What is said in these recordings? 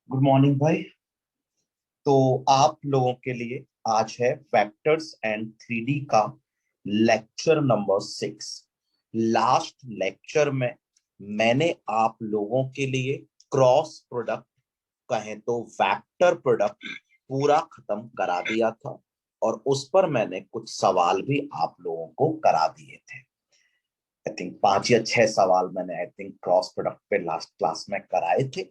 Good morning भाई। तो आप लोगों के लिए आज है वेक्टर्स एंड 3D का लेक्चर नंबर 6। लास्ट लेक्चर में मैंने आप लोगों के लिए क्रॉस प्रोडक्ट, कहें तो वेक्टर प्रोडक्ट, पूरा खत्म करा दिया था और उस पर मैंने कुछ सवाल भी आप लोगों को करा दिए थे। आई थिंक 5 या 6 सवाल मैंने क्रॉस प्रोडक्ट पे लास्ट क्लास में कराए थे।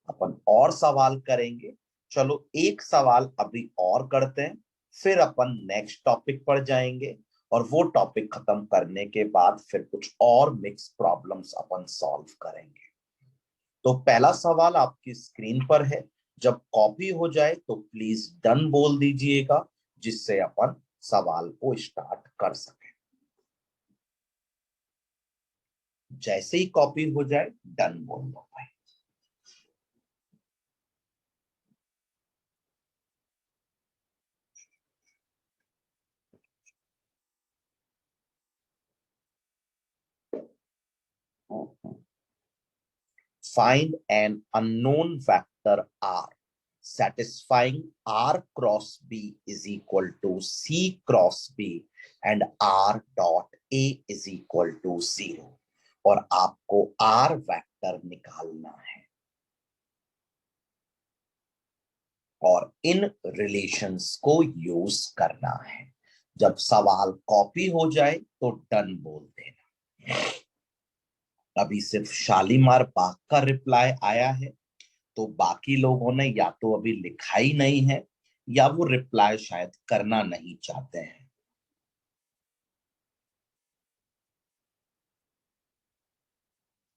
अपन और सवाल करेंगे। चलो एक सवाल अभी और करते हैं, फिर अपन नेक्स्ट टॉपिक पर जाएंगे और वो टॉपिक खत्म करने के बाद फिर कुछ और मिक्स प्रॉब्लम्स अपन सॉल्व करेंगे। तो पहला सवाल आपकी स्क्रीन पर है। जब कॉपी हो जाए तो प्लीज डन बोल दीजिएगा, जिससे अपन सवाल को स्टार्ट कर सके। जैसे ही कॉपी हो जाए डन बोल दो भाई। Find an unknown vector r satisfying r cross b is equal to c cross b and r dot a is equal to 0। और आपको r वेक्टर निकालना है और इन रिलेशंस को यूज करना है। जब सवाल कॉपी हो जाए तो डन बोल देना। अभी सिर्फ शालीमार बाग का रिप्लाई आया है, तो बाकी लोगों ने या तो अभी लिखा ही नहीं है या वो रिप्लाई शायद करना नहीं चाहते हैं।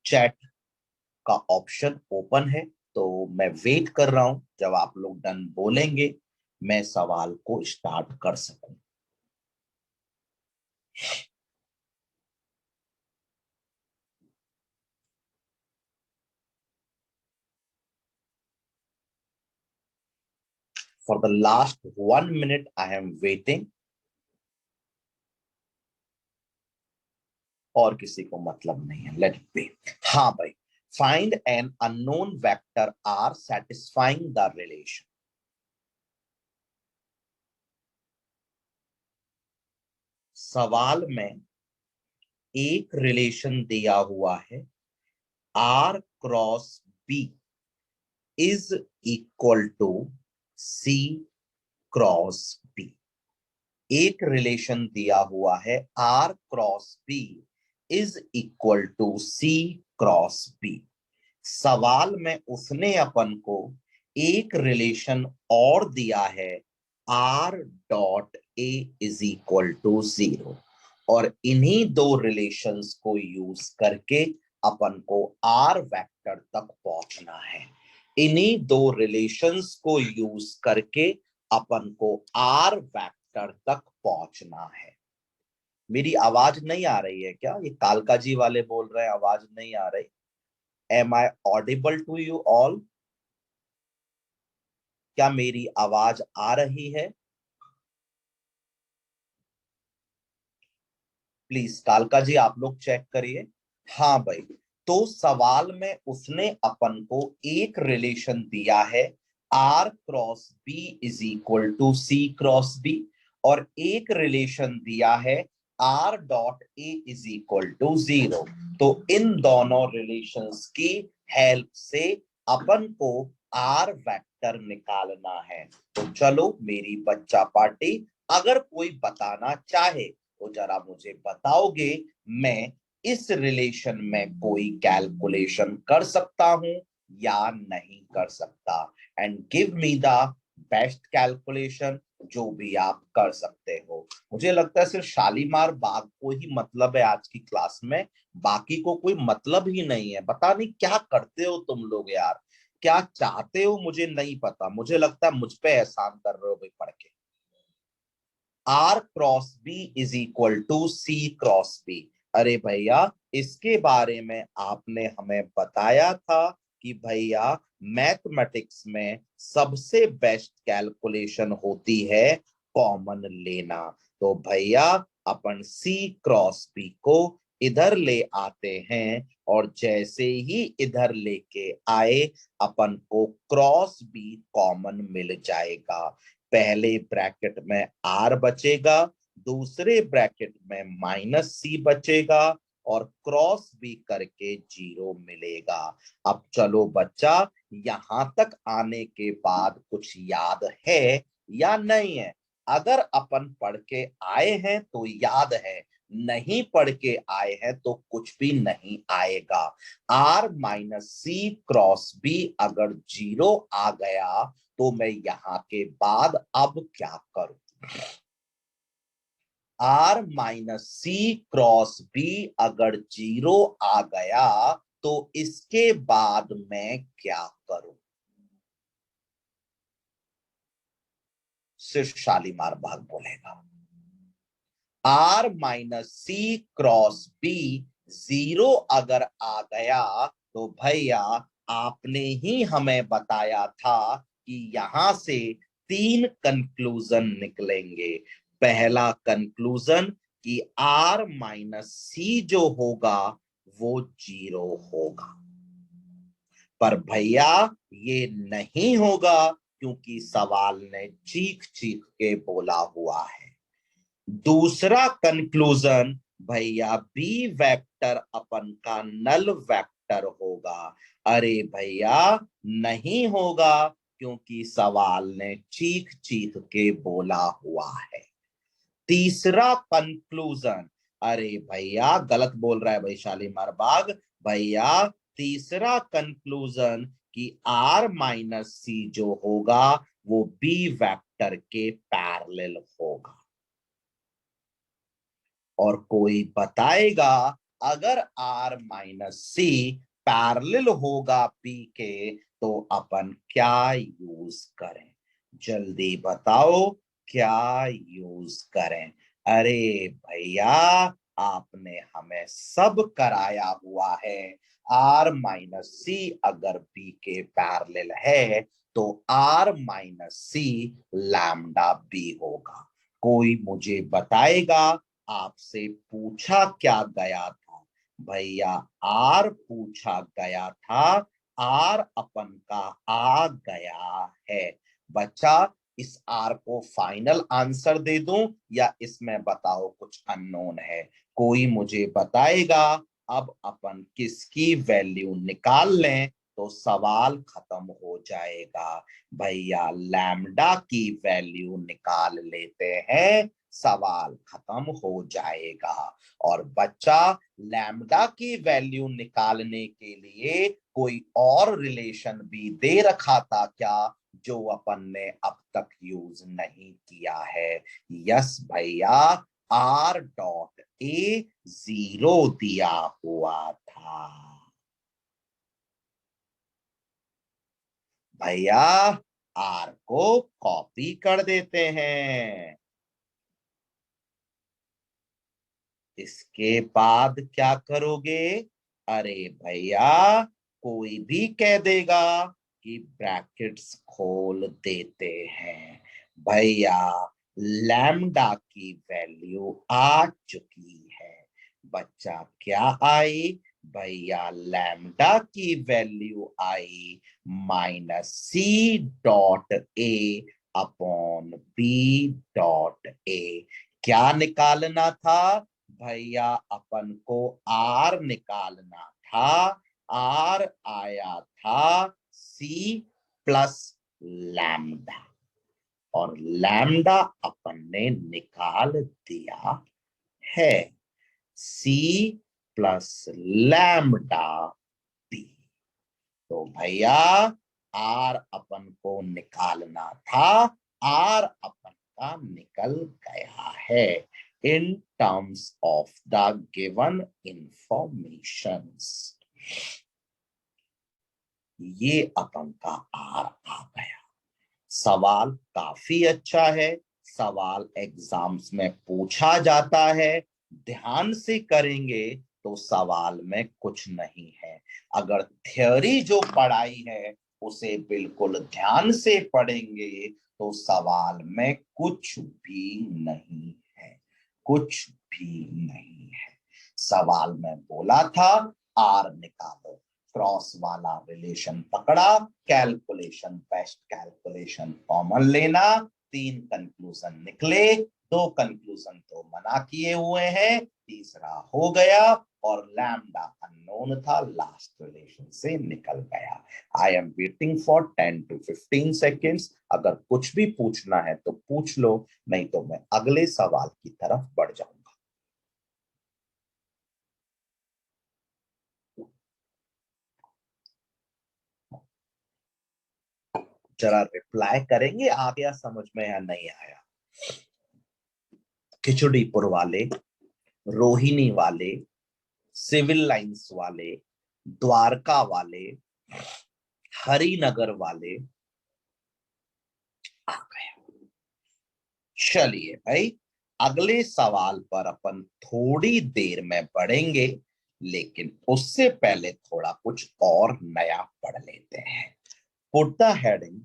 चैट का ऑप्शन ओपन है, तो मैं वेट कर रहा हूं जब आप लोग डन बोलेंगे मैं सवाल को स्टार्ट कर सकूं। For the last 1 minute I am waiting. और किसी को मतलब नहीं है, लेट बी। हाँ भाई, find an unknown vector R satisfying the relation. सवाल में एक रिलेशन दिया हुआ है, R cross B is equal to C cross B. एक रिलेशन दिया हुआ है, R cross B is equal to C cross B. सवाल में उसने अपन को एक रिलेशन और दिया है, R dot A is equal to 0। और इन्हीं दो रिलेशंस को यूज करके अपन को आर वेक्टर तक पहुंचना है। इन्हीं दो रिलेशंस को यूज करके अपन को आर वेक्टर तक पहुंचना है। मेरी आवाज नहीं आ रही है क्या? ये कालका जी वाले बोल रहे हैं आवाज नहीं आ रही। Am I audible to you all? क्या मेरी आवाज आ रही है? प्लीज कालका जी आप लोग चेक करिए। हाँ भाई, तो सवाल में उसने अपन को एक रिलेशन दिया है, R cross B is equal to C cross B, और एक रिलेशन दिया है R dot A is equal to 0। तो इन दोनों रिलेशंस की हेल्प से अपन को आर वेक्टर निकालना है। तो चलो मेरी बच्चा पार्टी, अगर कोई बताना चाहे तो जरा मुझे बताओगे, मैं इस रिलेशन में कोई कैलकुलेशन कर सकता हूं या नहीं कर सकता। And give me the best calculation, जो भी आप कर सकते हो। मुझे लगता है सिर्फ शालीमार बाग को ही मतलब है आज की क्लास में, बाकी को कोई मतलब ही नहीं है। पता नहीं क्या करते हो तुम लोग यार, क्या चाहते हो मुझे नहीं पता। मुझे लगता है मुझ पे एहसान कर रहे हो भाई पढ़ के। R cross B is equal to C cross B. अरे भैया, इसके बारे में आपने हमें बताया था कि भैया मैथमेटिक्स में सबसे बेस्ट कैलकुलेशन होती है कॉमन लेना। तो भैया अपन सी क्रॉस बी को इधर ले आते हैं और जैसे ही इधर लेके आए अपन को क्रॉस बी कॉमन मिल जाएगा। पहले ब्रैकेट में आर बचेगा, दूसरे ब्रैकेट में माइनस सी बचेगा और क्रॉस बी करके 0 मिलेगा। अब चलो बच्चा, यहां तक आने के बाद कुछ याद है या नहीं है? अगर अपन पढ़ के आए हैं तो याद है, नहीं पढ़ के आए हैं तो कुछ भी नहीं आएगा। R minus C cross B अगर 0 आ गया तो मैं यहां के बाद अब क्या करूं? R minus C cross B अगर 0 आ गया तो इसके बाद मैं क्या करूं? सिर्फ शालीमार बाग बोलेगा। R minus C cross B 0 अगर आ गया तो भैया आपने ही हमें बताया था कि यहां से 3 कंक्लूजन निकलेंगे। पहला कंक्लूजन कि आर माइनस सी जो होगा वो 0 होगा, पर भैया ये नहीं होगा क्योंकि सवाल ने चीख चीख के बोला हुआ है। दूसरा कंक्लूजन भैया बी वेक्टर अपन का नल वेक्टर होगा। अरे भैया नहीं होगा क्योंकि सवाल ने चीख चीख के बोला हुआ है। तीसरा कंक्लूजन, अरे भैया गलत बोल रहा है वैशाली मरबाग। भैया तीसरा कंक्लूजन कि आर माइनस सी जो होगा वो बी वेक्टर के पैरेलल होगा। और कोई बताएगा अगर आर माइनस सी पैरेलल होगा पी के तो अपन क्या यूज करें? जल्दी बताओ क्या यूज करें? अरे भैया आपने हमें सब कराया हुआ है। आर माइनस सी अगर पी के पैरेलल है तो R minus C lambda B होगा। कोई मुझे बताएगा आपसे पूछा क्या गया था? भैया आर पूछा गया था, आर अपन का आ गया है। बच्चा इस आर को फाइनल आंसर दे दूं या इसमें बताओ कुछ अननोन है? कोई मुझे बताएगा। अब अपन किसकी वैल्यू निकाल लें तो सवाल खत्म हो जाएगा। भैया लैम्डा की वैल्यू निकाल लेते हैं, सवाल खत्म हो जाएगा। और बच्चा लैम्डा की वैल्यू निकालने के लिए कोई और रिलेशन भी दे रखा था क्या जो अपन ने अब तक यूज नहीं किया है? यस भैया, आर डॉट ए 0 दिया हुआ था। भैया आर को कॉपी कर देते हैं। इसके बाद क्या करोगे? अरे भैया कोई भी कह देगा कि ब्रैकेट्स खोल देते हैं। भैया लैम्डा की वैल्यू आ चुकी है। बच्चा क्या आई? भैया लैम्डा की value I minus C dot A upon B dot A. क्या निकालना था? भैया अपन को आर निकालना था। आर आया था सी प्लस लैम्डा और लैम्डा अपन ने निकाल दिया है। C plus lambda B. तो भैया आर अपन को निकालना था, आर अपन का निकल गया है in terms of the given informations. ये अपन का आर आ गया। सवाल काफी अच्छा है, सवाल एग्जाम्स में पूछा जाता है। ध्यान से करेंगे तो सवाल में कुछ नहीं है। अगर थ्योरी जो पढ़ाई है उसे बिल्कुल ध्यान से पढ़ेंगे तो सवाल में कुछ भी नहीं है, कुछ भी नहीं है। सवाल में बोला था आर निकालो, क्रॉस वाला रिलेशन पकड़ा, कैलकुलेशन बेस्ट कैलकुलेशन कॉमन लेना, 3 कंक्लूजन निकले, 2 कंक्लूजन तो मना किए हुए हैं, तीसरा हो गया और लैम्डा अननोन था, लास्ट रिलेशन से निकल गया। आई am waiting for 10 to 15 seconds, अगर कुछ भी पूछना है तो पूछ लो, नहीं तो मैं अगले सवाल की तरफ बढ़ जाऊंगा। जरा रिप्लाई करेंगे आ गया समझ में या नहीं आया। खिचड़ीपुर वाले, रोहिणी वाले, सिविल लाइंस वाले, द्वारका वाले, हरिनगर वाले, आ गया। चलिए भाई, अगले सवाल पर अपन थोड़ी देर में बढ़ेंगे, लेकिन उससे पहले थोड़ा कुछ और नया पढ़ लेते हैं। Put the heading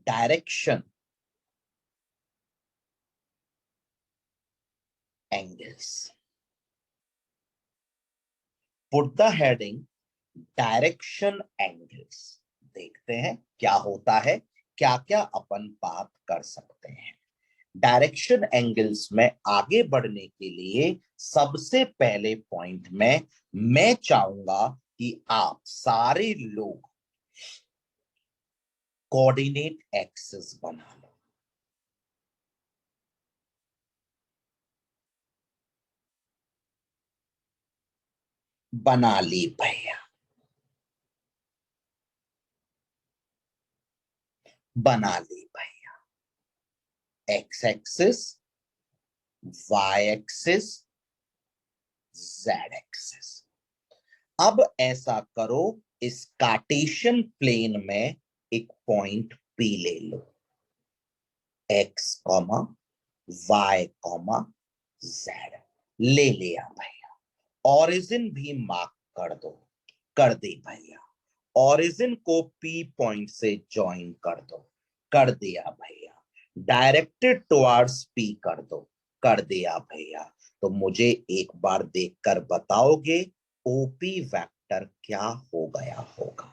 direction angles. Put the heading direction angles. देखते हैं क्या होता है, क्या क्या अपन बात कर सकते हैं। डायरेक्शन एंगल्स में आगे बढ़ने के लिए सबसे पहले पॉइंट में मैं चाहूंगा कि आप सारे लोग कोऑर्डिनेट एक्सिस बना लो। बना ली भैया, बना ली भैया। X axis, Y axis, Z axis. अब ऐसा करो, इस कार्टेशियन प्लेन में एक पॉइंट पी ले लो, X comma Y comma Z ले लिया भैया। ऑरिजिन भी मार्क कर दो, कर दी भैया। ऑरिजिन को पी पॉइंट से ज्वाइन कर दिया भैया। डायरेक्टेड टुवर्ड्स पी कर दिया भैया। तो मुझे एक बार देखकर बताओगे ओपी वेक्टर क्या हो गया होगा?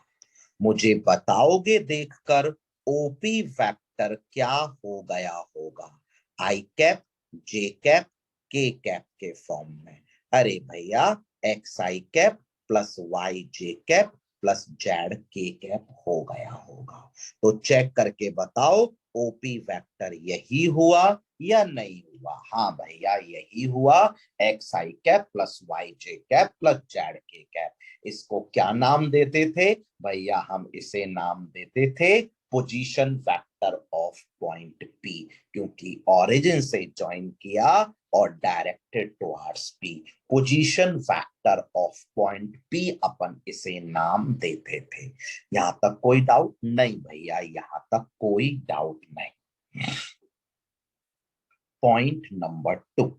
मुझे बताओगे देखकर ओपी वेक्टर क्या हो गया होगा? आई कैप, जे कैप, के कैप के फॉर्म में। अरे भैया, एक्स आई कैप प्लस वाई जे कैप प्लस जेड के कैप हो गया होगा। तो चेक करके बताओ ओपी वेक्टर यही हुआ या नहीं हुआ? हाँ भैया यही हुआ, एक्स आई कैप प्लस वाई जे कैप प्लस जेड के कैप। इसको क्या नाम देते थे भैया? हम इसे नाम देते थे position vector of point P, क्योंकि ओरिजिन से ज्वाइन किया और directed towards P. Position vector of point P अपन इसे नाम देते थे। यहां तक कोई डाउट नहीं भैया? यहां तक कोई डाउट नहीं। Point number 2,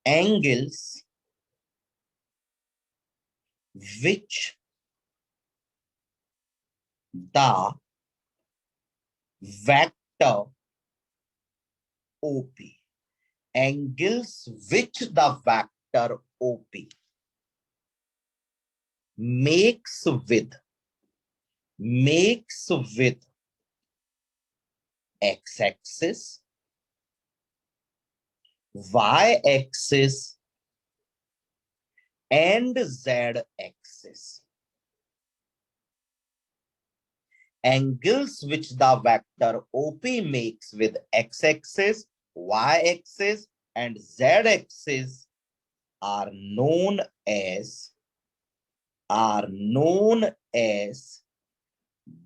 angles which the vector OP, angles which the vector OP makes with x-axis, y-axis and z-axis. Angles which the vector OP makes with x-axis, y-axis and z-axis are known as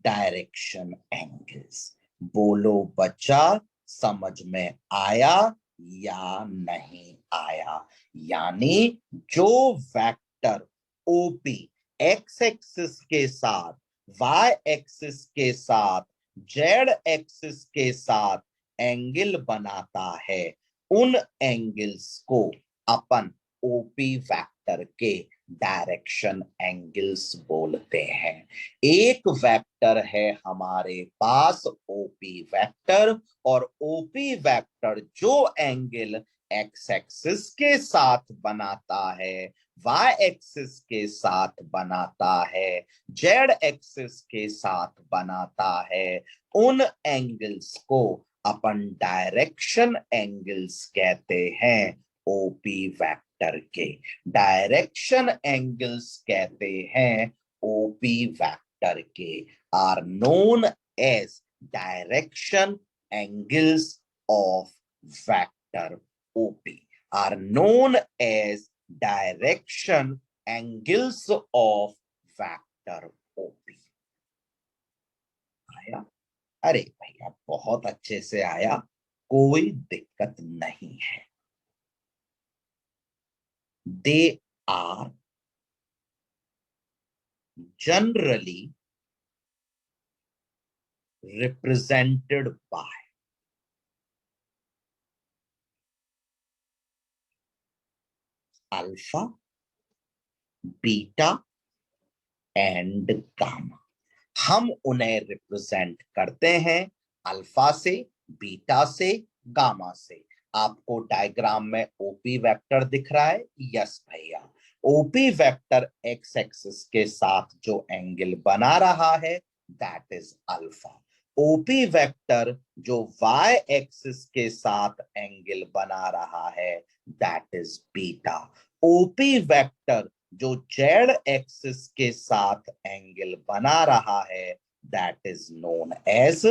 direction angles. बोलो बच्चा, समझ में आया या नहीं आया? यानी जो वेक्टर ओपी एक्स एक्सिस के साथ, वाई एक्सिस के साथ, जेड एक्सिस के साथ एंगल बनाता है, उन एंगल्स को अपन ओपी वेक्टर के डायरेक्शन एंगल्स बोलते हैं। एक वेक्टर है हमारे पास ओपी वेक्टर, और ओपी वेक्टर जो एंगल एक्स एक्सिस के साथ बनाता है, वाई एक्सिस के साथ बनाता है, जेड एक्सिस के साथ बनाता है, उन एंगल्स को अपन डायरेक्शन एंगल्स कहते हैं। ओपी वेक्टर के डायरेक्शन एंगल्स कहते हैं ओपी वेक्टर के, are known as direction angles of vector OP, are known as direction angles of vector OP. आया? अरे भैया बहुत अच्छे से आया, कोई दिक्कत नहीं है। They are generally represented by alpha, beta and gamma. हम उन्हें रिप्रेजेंट करते हैं अल्फा से, बीटा से, गामा से। आपको डायग्राम में ओपी वेक्टर दिख रहा है? यस भैया। ओपी वेक्टर एक्स एक्सिस के साथ जो एंगल बना रहा है that is alpha. OP vector जो वाई एक्सिस के साथ एंगल बना रहा है that is beta. OP vector जो जेड एक्सिस के साथ एंगल बना रहा है that is known as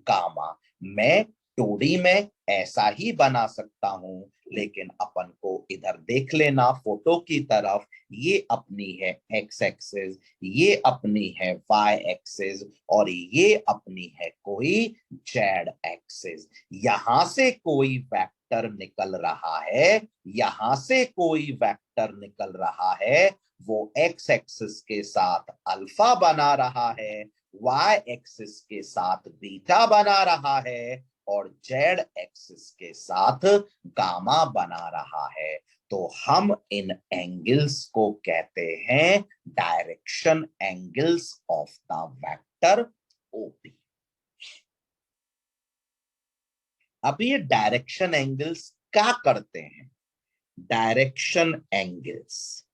gamma. मैं 2D में ऐसा ही बना सकता हूं, लेकिन अपन को इधर देख लेना फोटो की तरफ, ये अपनी है एक्स एक्सिस, ये अपनी है वाई एक्सिस, और ये अपनी है कोई जेड एक्सिस। यहां से कोई वेक्टर निकल रहा है, यहां से कोई वेक्टर निकल रहा है, वो एक्स एक्सिस के साथ अल्फा बना रहा है, वाई एक्सिस के साथ बीटा बना रहा है, और जेड एक्सिस के साथ गामा बना रहा है। तो हम इन एंगल्स को कहते हैं direction angles of the vector OP. अब ये डायरेक्शन एंगल्स क्या करते हैं? डायरेक्शन एंगल्स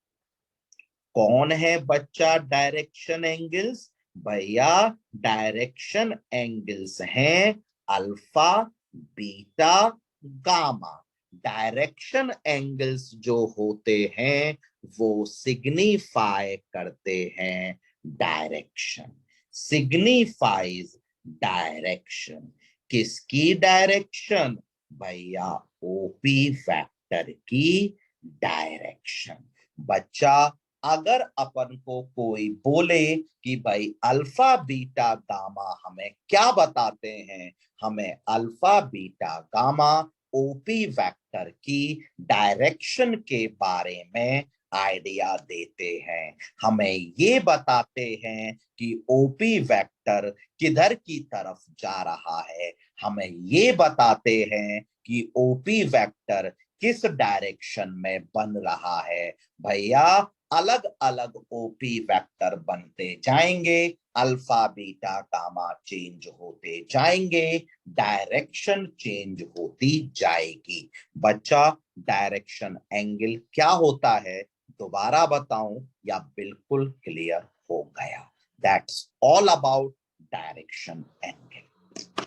कौन है बच्चा? डायरेक्शन एंगल्स भैया, डायरेक्शन एंगल्स हैं alpha, beta, gamma. Direction angles जो होते हैं वो सिग्निफाई करते हैं डायरेक्शन, सिग्निफाइज डायरेक्शन। किसकी डायरेक्शन? भैया ओपी वेक्टर की डायरेक्शन। बच्चा अगर अपन को कोई बोले कि भाई अल्फा बीटा गामा हमें क्या बताते हैं, हमें alpha beta gamma OP vector की डायरेक्शन के बारे में आइडिया देते हैं, हमें ये बताते हैं कि ओपी वेक्टर किधर की तरफ जा रहा है, हमें ये बताते हैं कि ओपी वेक्टर किस डायरेक्शन में बन रहा है। भैया अलग अलग ओपी वेक्टर बनते जाएंगे, अल्फा बीटा गामा चेंज होते जाएंगे, डायरेक्शन चेंज होती जाएगी। बच्चा डायरेक्शन एंगल क्या होता है दोबारा बताऊं या बिल्कुल क्लियर हो गया? That's all about direction angle.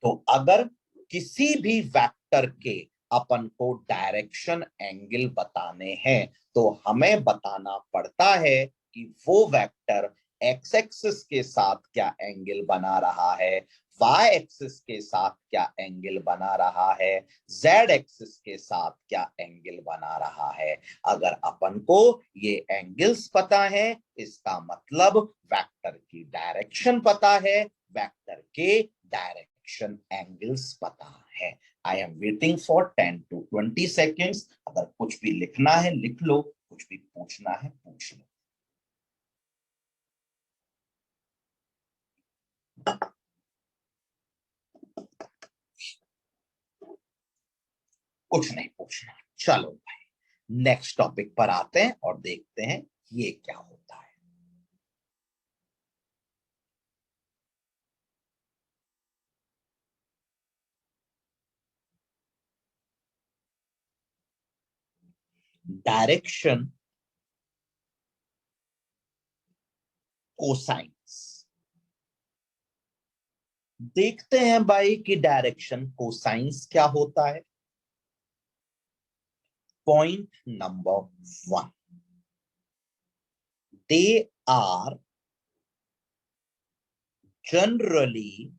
तो अगर किसी भी वेक्टर के अपन को डायरेक्शन एंगल बताने हैं तो हमें बताना पड़ता है कि वो वेक्टर एक्स एक्सिस के साथ क्या एंगल बना रहा है, वाई एक्सिस के साथ क्या एंगल बना रहा है, जेड एक्सिस के साथ क्या एंगल बना रहा है। अगर अपन को ये एंगल्स पता है इसका मतलब वेक्टर की डायरेक्शन पता है, वेक्टर के डायरेक्शन एंगल्स पता है। आई am waiting for 10 to 20 seconds। अगर कुछ भी लिखना है लिख लो, कुछ भी पूछना है पूछ लो। कुछ नहीं पूछना, चलो भाई नेक्स्ट टॉपिक पर आते हैं और देखते हैं ये क्या होता है। Direction cosines. देखते हैं भाई कि डायरेक्शन कोसाइंस क्या होता है। Point number 1, they are generally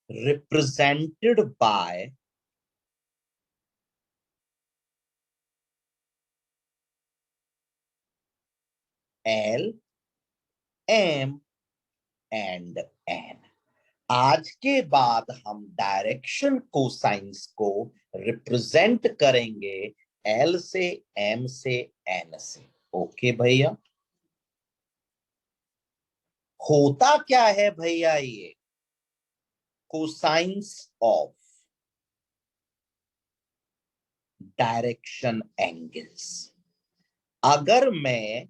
represented by L, M and N। आज के बाद हम डायरेक्शन कोसाइंस को रिप्रेजेंट करेंगे L से, M से, N से। ओके भैया, होता क्या है भैया ये कोसाइंस ऑफ डायरेक्शन एंगल्स। अगर मैं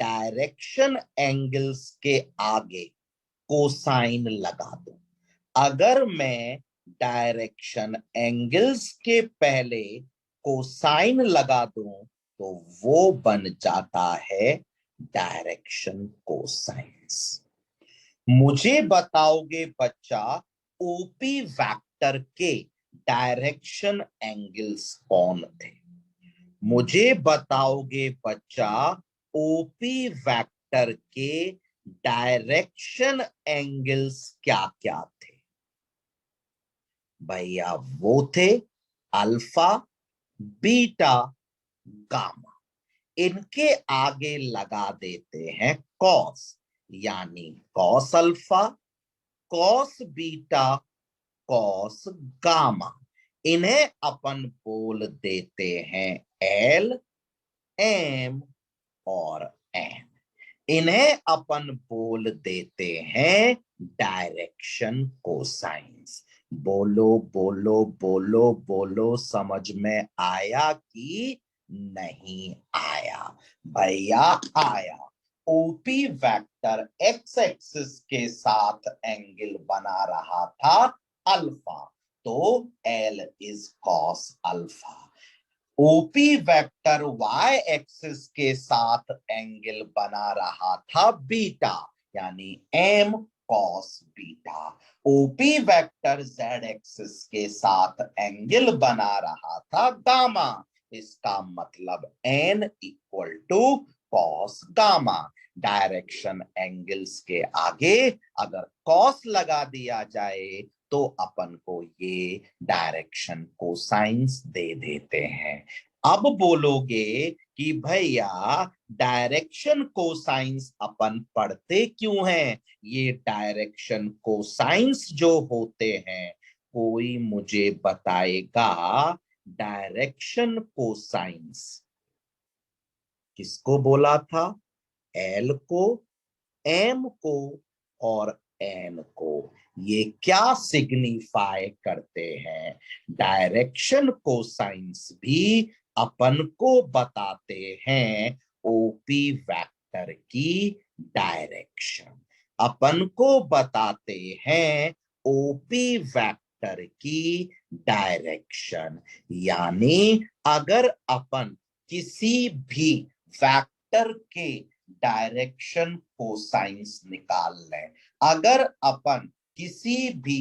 डायरेक्शन एंगल्स के आगे कोसाइन लगा दूं, अगर मैं डायरेक्शन एंगल्स के पहले कोसाइन लगा दूं तो वो बन जाता है डायरेक्शन कोसाइंस। मुझे बताओगे बच्चा ओपी वेक्टर के डायरेक्शन एंगल्स कौन थे? मुझे बताओगे बच्चा ओपी वेक्टर के डायरेक्शन एंगल्स क्या क्या थे? भैया वो थे अल्फा, बीटा, गामा। इनके आगे लगा देते हैं कॉस, यानी cos alpha, cos beta, cos gamma. इन्हें अपन बोल देते हैं एल, एम और एन। इन्हें अपन बोल देते हैं डायरेक्शन कोसाइंस। बोलो बोलो बोलो बोलो, समझ में आया कि नहीं आया? भैया आया। ओपी वेक्टर एक्स एक्सिस के साथ एंगल बना रहा था अल्फा, तो L is cos alpha. OP vector Y axis के साथ एंगल बना रहा था बीटा, यानी M cos beta. OP vector Z axis के साथ एंगल बना रहा था गामा। इसका मतलब N equal to cos gamma. Direction angles के आगे अगर कॉस लगा दिया जाए तो अपन को ये डायरेक्शन कोसाइंस दे देते हैं। अब बोलोगे कि भैया डायरेक्शन कोसाइंस अपन पढ़ते क्यों हैं? ये डायरेक्शन कोसाइंस जो होते हैं, कोई मुझे बताएगा डायरेक्शन कोसाइंस किसको बोला था? एल को, एम को और एन को। ये क्या सिग्निफाई करते हैं? डायरेक्शन कोसाइंस भी अपन को बताते हैं ओपी वेक्टर की डायरेक्शन। अपन को बताते हैं ओपी वेक्टर की डायरेक्शन। यानी अगर अपन किसी भी वेक्टर के डायरेक्शन कोसाइंस निकाल लें, अगर अपन किसी भी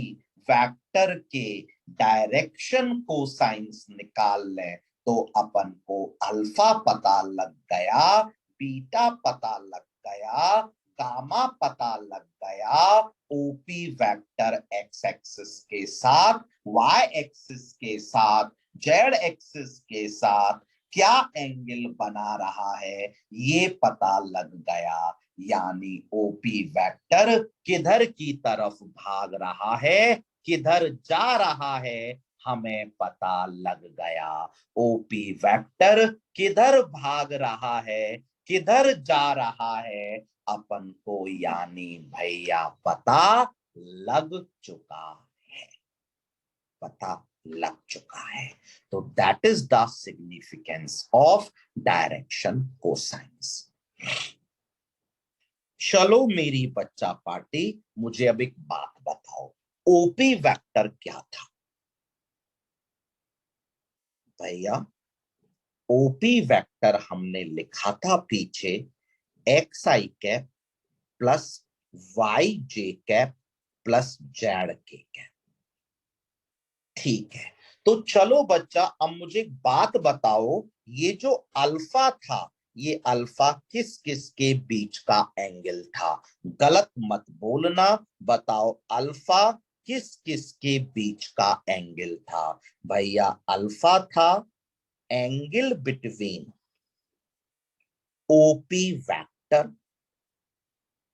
वेक्टर के डायरेक्शन कोसाइंस निकाल लें तो अपन को अल्फा पता लग गया, बीटा पता लग गया, गामा पता लग गया। ओपी वेक्टर एक्स एक्सिस के साथ, वाई एक्सिस के साथ, जेड एक्सिस के साथ क्या एंगल बना रहा है ये पता लग गया। यानी ओपी वेक्टर किधर की तरफ भाग रहा है, किधर जा रहा है, हमें पता लग गया। ओपी वेक्टर किधर भाग रहा है, किधर जा रहा है, अपन को यानी भैया पता लग चुका है। पता लग चुका है। तो that is the significance of direction cosines. चलो मेरी बच्चा पार्टी, मुझे अब एक बात बताओ, ओपी वेक्टर क्या था भैया? ओपी वेक्टर हमने लिखा था पीछे एक्स आई कैप प्लस वाई जे कैप प्लस जेड के कैप। ठीक है, तो चलो बच्चा अब मुझे एक बात बताओ, ये जो अल्फा था, ये अल्फा किस किस के बीच का एंगल था? गलत मत बोलना, बताओ अल्फा किस किस के बीच का एंगल था? भैया अल्फा था angle between OP vector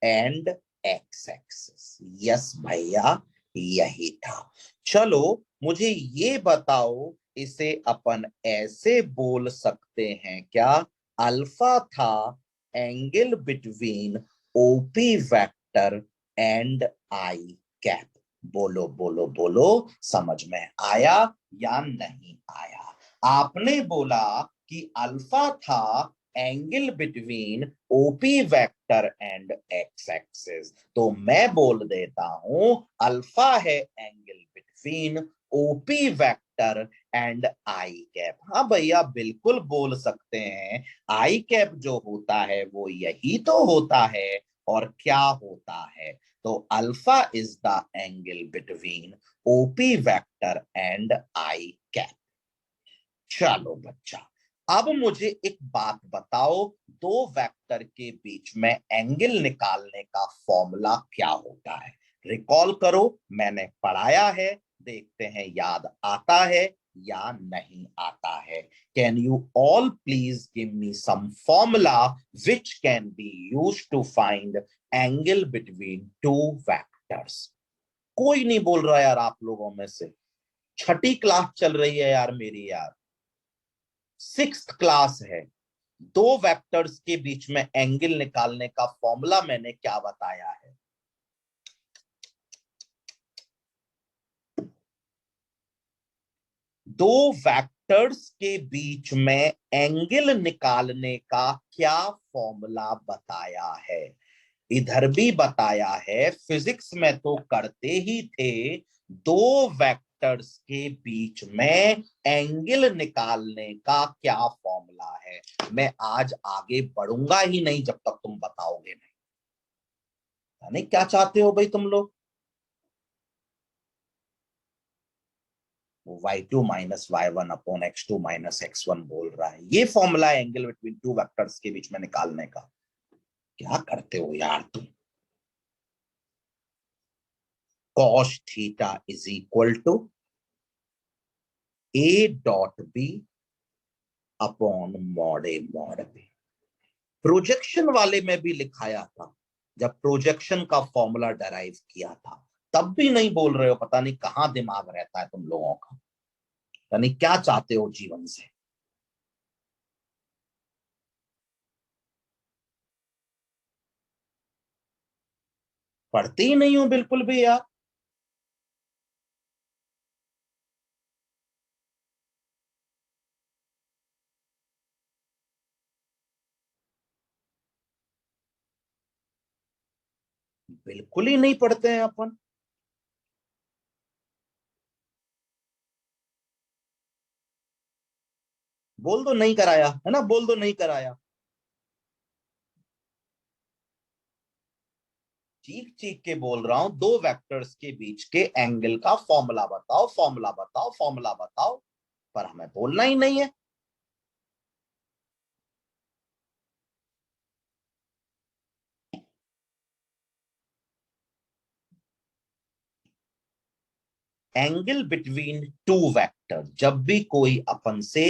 and x axis. Yes भैया, यही था। चलो मुझे ये बताओ, इसे अपन ऐसे बोल सकते हैं क्या? अल्फा था angle between OP vector and I cap. बोलो बोलो बोलो, समझ में आया या नहीं आया? आपने बोला कि अल्फा था angle between OP vector and x axis, तो मैं बोल देता हूं अल्फा है angle between OP vector and I cap. हाँ भैया बिल्कुल बोल सकते हैं, आई कैप जो होता है वो यही तो होता है, और क्या होता है? तो alpha is the angle between OP vector and I cap. चलो बच्चा, अब मुझे एक बात बताओ, दो वेक्टर के बीच में एंगल निकालने का फॉर्मूला क्या होता है? रिकॉल करो, मैंने पढ़ाया है, देखते हैं याद आता है या नहीं आता है। Can you all please give me some formula which can be used to find angle between two vectors? कोई नहीं बोल रहा यार आप लोगों में से, छठी क्लास चल रही है यार मेरी, यार सिक्स्थ क्लास है। दो वेक्टर्स के बीच में एंगल निकालने का फॉर्मूला मैंने क्या बताया है? दो वेक्टर्स के बीच में एंगल निकालने का क्या फॉर्मूला बताया है? इधर भी बताया है, फिजिक्स में तो करते ही थे, दो वेक्टर्स के बीच में एंगल निकालने का क्या फॉर्मूला है? मैं आज आगे बढ़ूंगा ही नहीं जब तक तुम बताओगे नहीं। यानी क्या चाहते हो भाई तुम लोग? y2 minus y1 upon x2 minus x1 बोल रहा है, ये फॉर्मूला है एंगल बिटवीन टू वेक्टर्स के बीच में निकालने का। क्या करते हो यार तुम? cos theta is equal to a dot B upon mod A mod B. Projection वाले में भी लिखाया था, जब प्रोजेक्शन का फॉर्मूला डराइव किया था, तब भी नहीं बोल रहे हो। पता नहीं कहां दिमाग रहता है तुम लोगों का, यानी क्या चाहते हो जीवन से? पढ़ते ही नहीं हो बिल्कुल भी यार। बिल्कुल ही नहीं पढ़ते हैं अपन। बोल दो नहीं कराया है ना, बोल दो नहीं कराया। चीख चीख के बोल रहा हूं, दो वेक्टर्स के बीच के एंगल का फॉर्मूला बताओ, फॉर्मूला बताओ, फॉर्मूला बताओ, पर हमें बोलना ही नहीं है। एंगल बिटवीन टू वेक्टर, जब भी कोई अपन से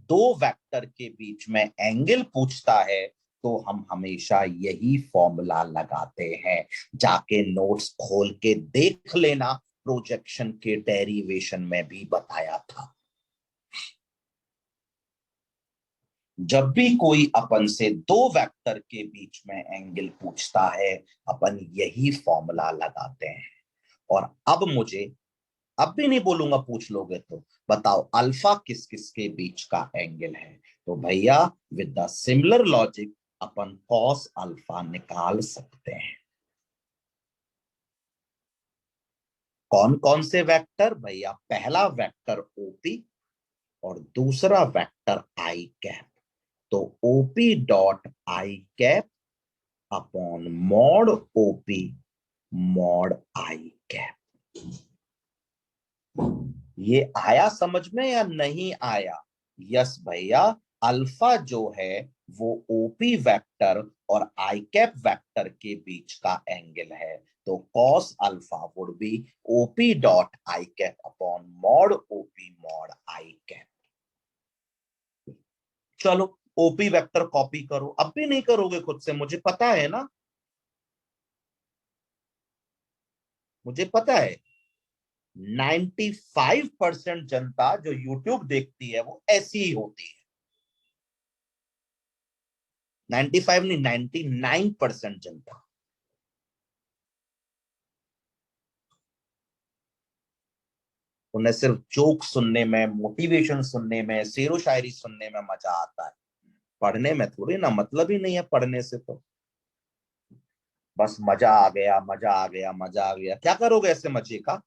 दो वेक्टर के बीच में एंगल पूछता है, तो हम हमेशा यही फॉर्मूला लगाते हैं। जाके नोट्स खोल के देख लेना, प्रोजेक्शन के डेरिवेशन में भी बताया था। जब भी कोई अपन से दो वेक्टर के बीच में एंगल पूछता है, अपन यही फॉर्मूला लगाते हैं। और अब मुझे अब भी नहीं बोलूंगा, पूछ लोगे तो। बताओ अल्फा किस किस के बीच का एंगल है? तो भैया with the similar logic upon cos alpha निकाल सकते हैं। कौन कौन से वेक्टर? भैया पहला वेक्टर ओपी और दूसरा वेक्टर आई कैप। तो OP dot I cap upon mod OP mod I cap. ये आया समझ में या नहीं आया? यस भैया, अल्फा जो है वो ओपी वेक्टर और आई कैप वेक्टर के बीच का एंगल है। तो cos alpha would be OP dot I cap upon mod OP mod I cap. चलो ओपी वेक्टर कॉपी करो। अब भी नहीं करोगे खुद से, मुझे पता है ना, मुझे पता है। 95% जनता जो यूट्यूब देखती है वो ऐसी ही होती है। 95 नहीं, 99% जनता। उन्हें सिर्फ जोक सुनने में, मोटिवेशन सुनने में, शेरो शायरी सुनने में मजा आता है, पढ़ने में थोड़ी ना। मतलब ही नहीं है पढ़ने से तो। बस मजा आ गया, मजा आ गया, मजा आ गया। क्या करोगे ऐसे मजे का?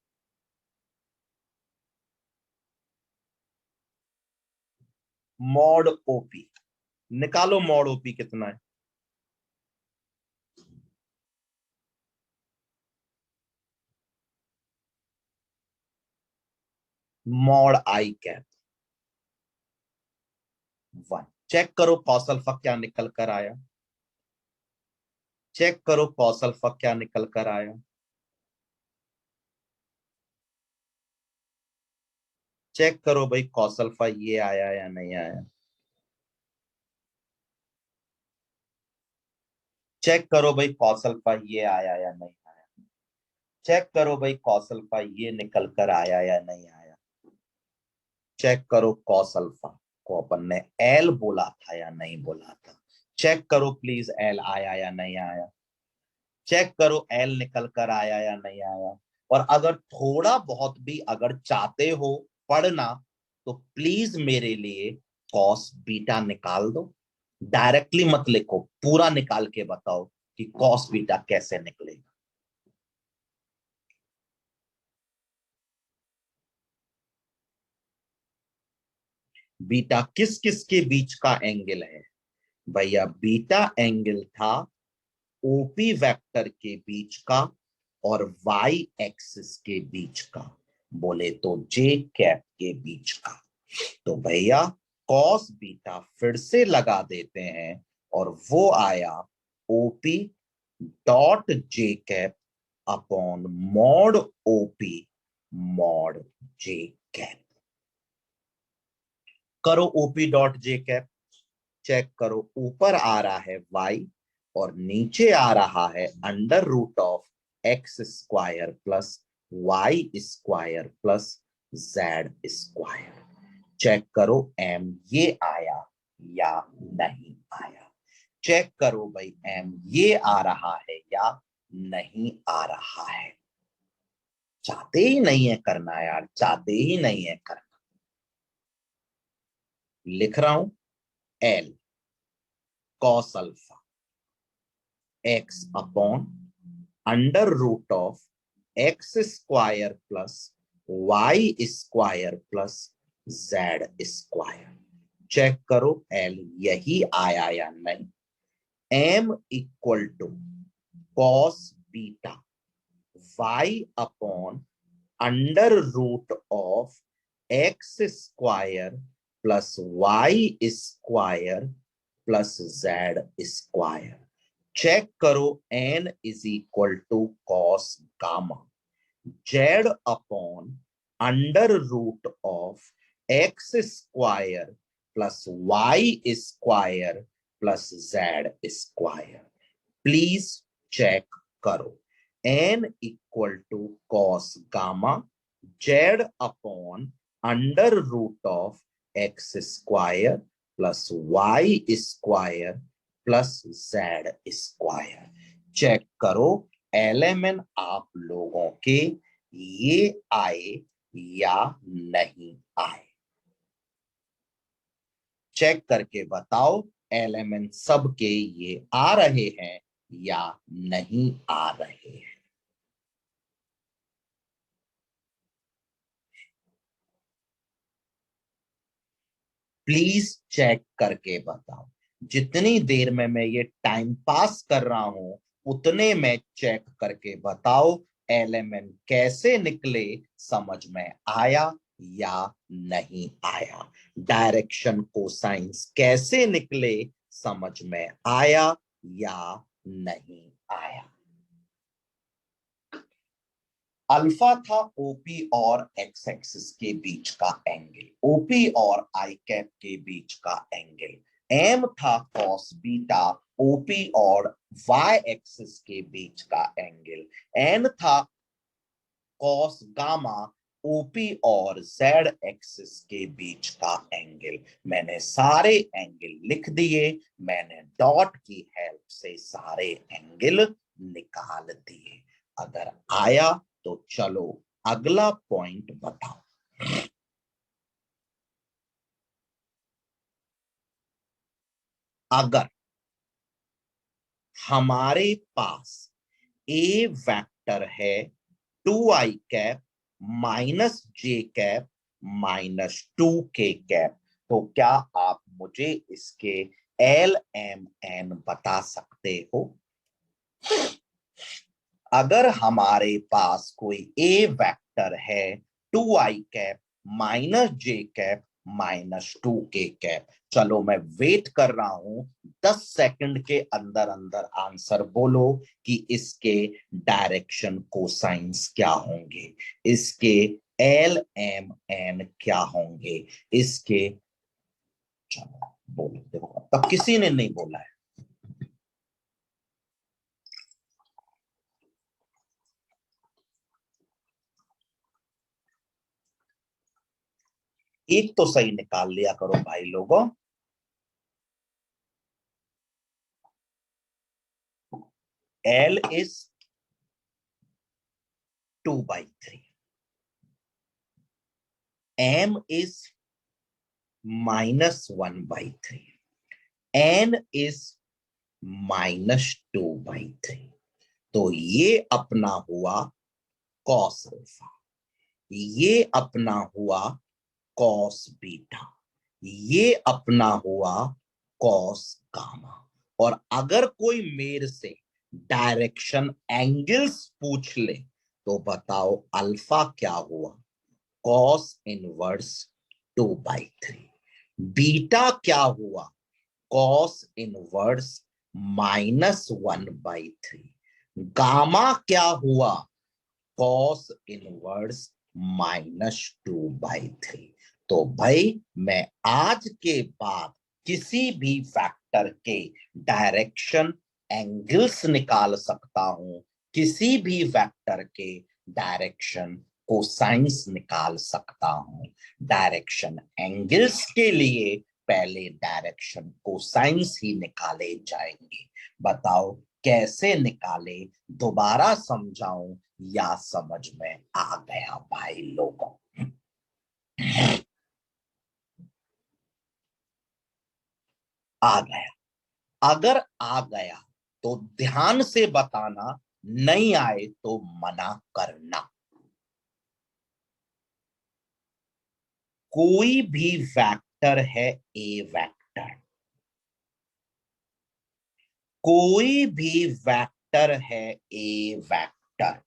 मॉड ओपी निकालो, मॉड ओपी कितना है? मॉड आई कैप 1। चेक करो कॉस अल्फा क्या निकल कर आया। चेक करो कॉस अल्फा क्या निकल कर आया। चेक करो भाई कॉस अल्फा ये आया या नहीं आया। चेक करो भाई कॉस अल्फा ये आया या नहीं आया। चेक करो भाई कॉस अल्फा ये निकल कर आया या नहीं आया। चेक करो कॉस अल्फा को अपन ने एल बोला था या नहीं बोला था। चेक करो प्लीज एल आया या नहीं आया। चेक करो एल निकल कर आया या नहीं आया। और अगर थोड़ा बहुत भी अगर चाहते हो पढ़ना, तो प्लीज मेरे लिए कॉस बीटा निकाल दो। डायरेक्टली मत लिखो, पूरा निकाल के बताओ कि कॉस बीटा कैसे निकलेगा। बीटा किस किस के बीच का एंगल है? भैया बीटा एंगल था ओपी वेक्टर के बीच का और वाई एक्सिस के बीच का, बोले तो जे कैप के बीच का। तो भैया कॉस बीटा फिर से लगा देते हैं और वो आया OP dot J cap upon mod OP mod J cap. करो OP dot J cap. Check करो, ऊपर आ रहा है y और नीचे आ रहा है under root of X square plus Y square plus Z square. Check करो एम ये आया या नहीं आया। चेक करो भाई एम ये आ रहा है या नहीं आ रहा है। चाहते ही नहीं है करना यार, चाहते ही नहीं है करना। लिख रहा हूं, L cos alpha X upon under root of X square plus Y square plus Z square. Check करो एल यही आया या नहीं। M equal to cos beta Y upon under root of X square plus Y square plus Z square. Check करो N is equal to cos gamma Z upon under root of X square plus Y square plus Z square. Please check करो N equal to cos gamma Z upon under root of X square plus Y square plus Z square. Check करो element आप लोगों के ये आए या नहीं आए? चेक करके बताओ एलिमेंट सब के ये आ रहे हैं या नहीं आ रहे हैं। प्लीज चेक करके बताओ। जितनी देर में मैं ये टाइम पास कर रहा हूं उतने में चेक करके बताओ एलिमेंट कैसे निकले, समझ में आया या नहीं आया। डायरेक्शन कोसाइंस कैसे निकले, समझ में आया या नहीं आया। अल्फा था ओपी और एक्स एक्सिस के बीच का एंगल, ओपी और आई कैप के बीच का एंगल। एम था कॉस बीटा ओपी और वाई एक्सिस के बीच का एंगल। एन था कॉस गामा ओपी और जेड एक्सिस के बीच का एंगल। मैंने सारे एंगल लिख दिए, मैंने डॉट की हेल्प से सारे एंगल निकाल दिए। अगर आया तो चलो अगला पॉइंट बताओ। अगर हमारे पास ए वेक्टर है 2i cap -j cap -2k cap, तो क्या आप मुझे इसके एल एम एन बता सकते हो? अगर हमारे पास कोई ए वेक्टर है 2i cap -j cap -2k cap, चलो मैं वेट कर रहा हूं 10 सेकंड के अंदर अंदर आंसर बोलो कि इसके डायरेक्शन कोसाइंस क्या होंगे, इसके एल एम एन क्या होंगे, इसके। चलो बोलो, देखो तब किसी ने नहीं बोला है। एक तो सही निकाल लिया करो भाई लोगों। L is 2/3, M is -1/3, N is -2/3। तो ये अपना हुआ कॉस अल्फा, ये अपना हुआ कॉस बीटा, ये अपना हुआ कॉस गामा। और अगर कोई मेरे से डायरेक्शन एंगल्स पूछ ले तो बताओ अल्फा क्या हुआ, कॉस इनवर्स 2/3। बीटा क्या हुआ, कॉस इनवर्स -1/3। गामा क्या हुआ, कॉस इनवर्स -2/3। तो भाई मैं आज के बाद किसी भी फैक्टर के डायरेक्शन एंगल्स निकाल सकता हूं, किसी भी वेक्टर के डायरेक्शन कोसाइंस निकाल सकता हूं। डायरेक्शन एंगल्स के लिए पहले डायरेक्शन कोसाइंस ही निकाले जाएंगे। बताओ कैसे निकाले, दोबारा समझाऊं या समझ में आ गया भाई लोगों? आ गया? अगर आ गया तो ध्यान से बताना, नहीं आए तो मना करना। कोई भी वेक्टर है ए वेक्टर, कोई भी वेक्टर है ए वेक्टर,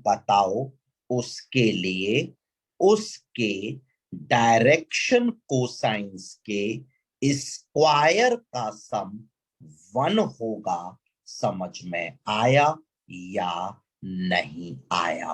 बताओ उसके लिए उसके डायरेक्शन कोसाइंस के स्क्वायर का सम 1 होगा। समझ में आया या नहीं आया?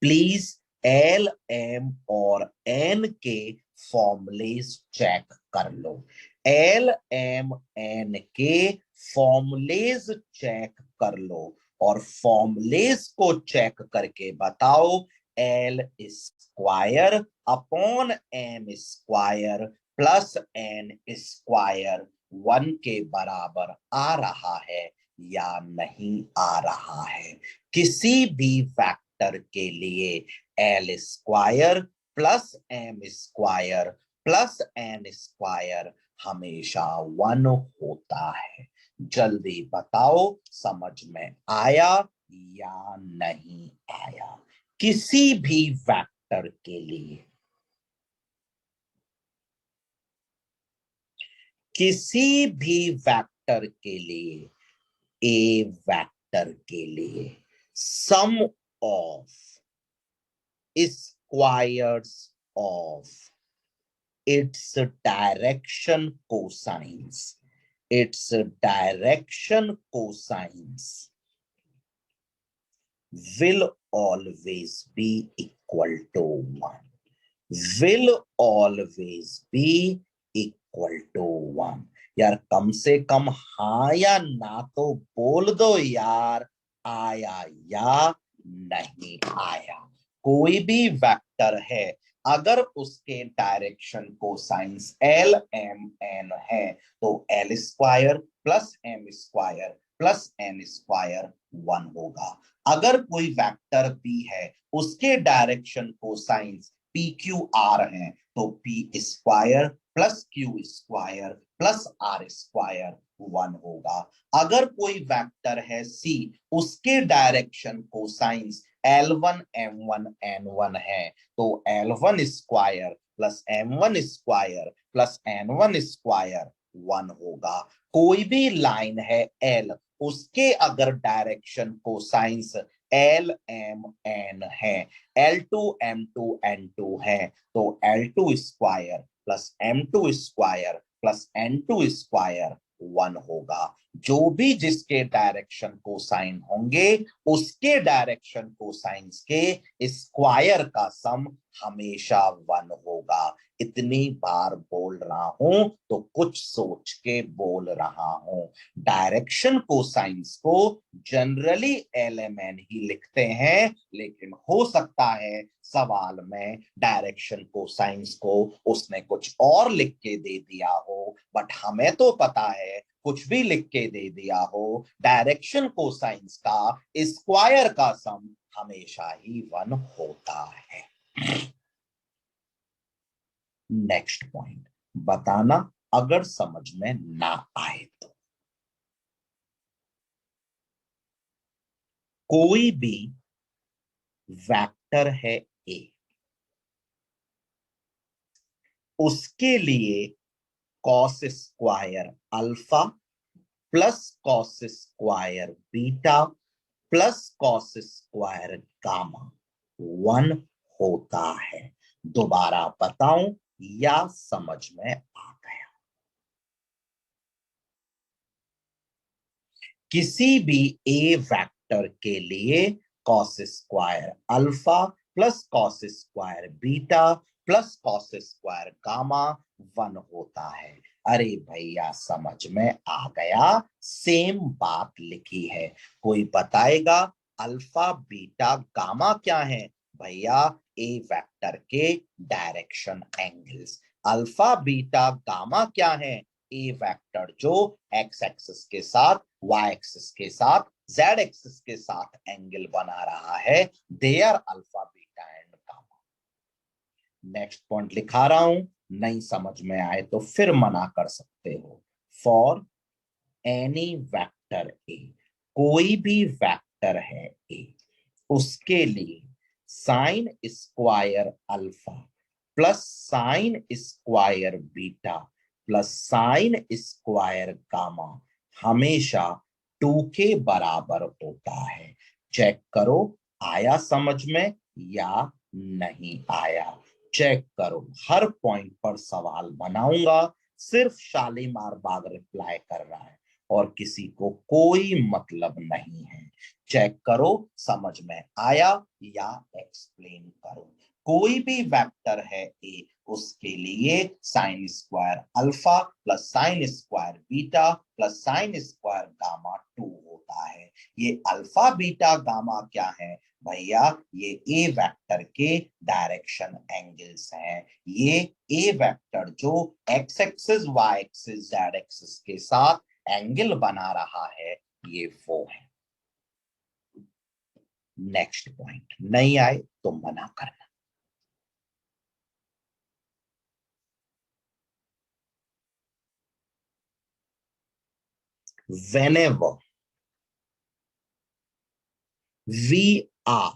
प्लीज एल एम और एन के फॉर्मूलेस चेक कर लो। एल एम एन के फॉर्मूलेस चेक कर लो और फॉर्मूलेस को चेक करके बताओ L square upon M square plus N square 1 के बराबर आ रहा है या नहीं आ रहा है। किसी भी फैक्टर के लिए L square plus M square plus N square हमेशा 1 होता है। जल्दी बताओ समझ में आया या नहीं आया? किसी भी वेक्टर के लिए, किसी भी वेक्टर के लिए, ए वेक्टर के लिए sum of squares of its direction cosines, its direction cosines will always be equal to 1, will always be equal to 1। यार कम से कम हाँ या ना तो बोल दो यार, आया या नहीं आया? कोई भी वेक्टर है अगर उसके direction cosines L M N है तो L square plus M square plus N square 1 होगा। अगर कोई वेक्टर बी है उसके direction cosines P Q R है तो P square plus Q square plus R square 1 होगा। अगर कोई वेक्टर है सी, उसके direction cosines L1 M1 N1 है तो L1 square plus M1 square plus N1 square 1 होगा। कोई भी लाइन है L, उसके अगर direction cosines L M N है, L2 M2 N2 है तो L2 square plus M2 square plus N2 square 1 होगा। जो भी जिसके डायरेक्शन कोसाइन होंगे उसके डायरेक्शन कोसाइंस के स्क्वायर का सम हमेशा 1 होगा। इतनी बार बोल रहा हूं तो कुछ सोच के बोल रहा हूं। डायरेक्शन कोसाइंस को जनरली LMN ही लिखते हैं, लेकिन हो सकता है सवाल में डायरेक्शन कोसाइंस को उसने कुछ और लिख के दे दिया हो, बट हमें तो पता है कुछ भी लिख के दे दिया हो, डायरेक्शन कोसाइंस का स्क्वायर का सम हमेशा ही 1 होता है। नेक्स्ट पॉइंट बताना अगर समझ में ना आए तो। कोई भी वेक्टर है ए, उसके लिए cos square alpha plus cos square beta plus cos square gamma 1 होता है। दोबारा बताऊं या समझ में आ गया? किसी भी ए वेक्टर के लिए cos square alpha plus cos square beta plus cos square gamma 1 होता है। अरे भैया समझ में आ गया, सेम बात लिखी है। कोई बताएगा अल्फा बीटा गामा क्या है? भैया ए वेक्टर के direction angles. Alpha beta gamma क्या है? ए वेक्टर जो एक्स एक्सिस के साथ, वाई एक्सिस के साथ, जेड एक्सिस के साथ एंगल बना रहा है, they are alpha beta and gamma. Next point लिखा रहा हूं, नहीं समझ में आए तो फिर मना कर सकते हो। फॉर एनी वेक्टर ए, कोई भी वेक्टर है ए, उसके लिए sine square alpha plus sine square beta plus sine square gamma हमेशा 2 के बराबर होता है। चेक करो आया समझ में या नहीं आया? चेक करो, हर पॉइंट पर सवाल बनाऊंगा, सिर्फ शालीमार बाग रिप्लाई कर रहा है और किसी को कोई मतलब नहीं है। चेक करो समझ में आया या एक्सप्लेन करो। कोई भी वेक्टर है ए, उसके लिए sine square alpha plus sine square beta plus sine square gamma 2 होता है। ये अल्फा बीटा गामा क्या है भैया? ये ए वेक्टर के डायरेक्शन एंगल्स हैं। ये ए वेक्टर जो X axis Y axis Z axis के साथ एंगल बना रहा है, ये वो है। नेक्स्ट पॉइंट नहीं आए तो मना करना। whenever we are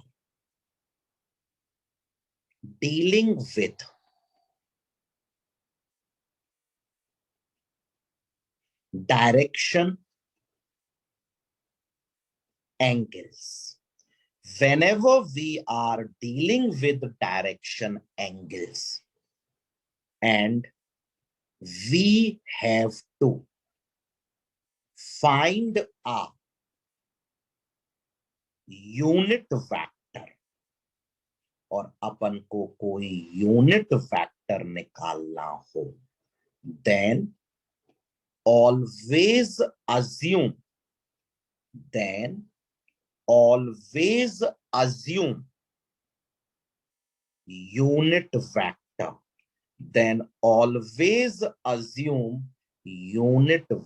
dealing with direction angles, whenever we are dealing with direction angles and we have to find a unit vector और अपन को कोई यूनिट वेक्टर निकालना हो, then always assume unit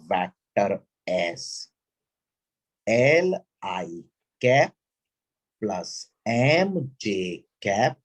vector, as li cap plus mj cap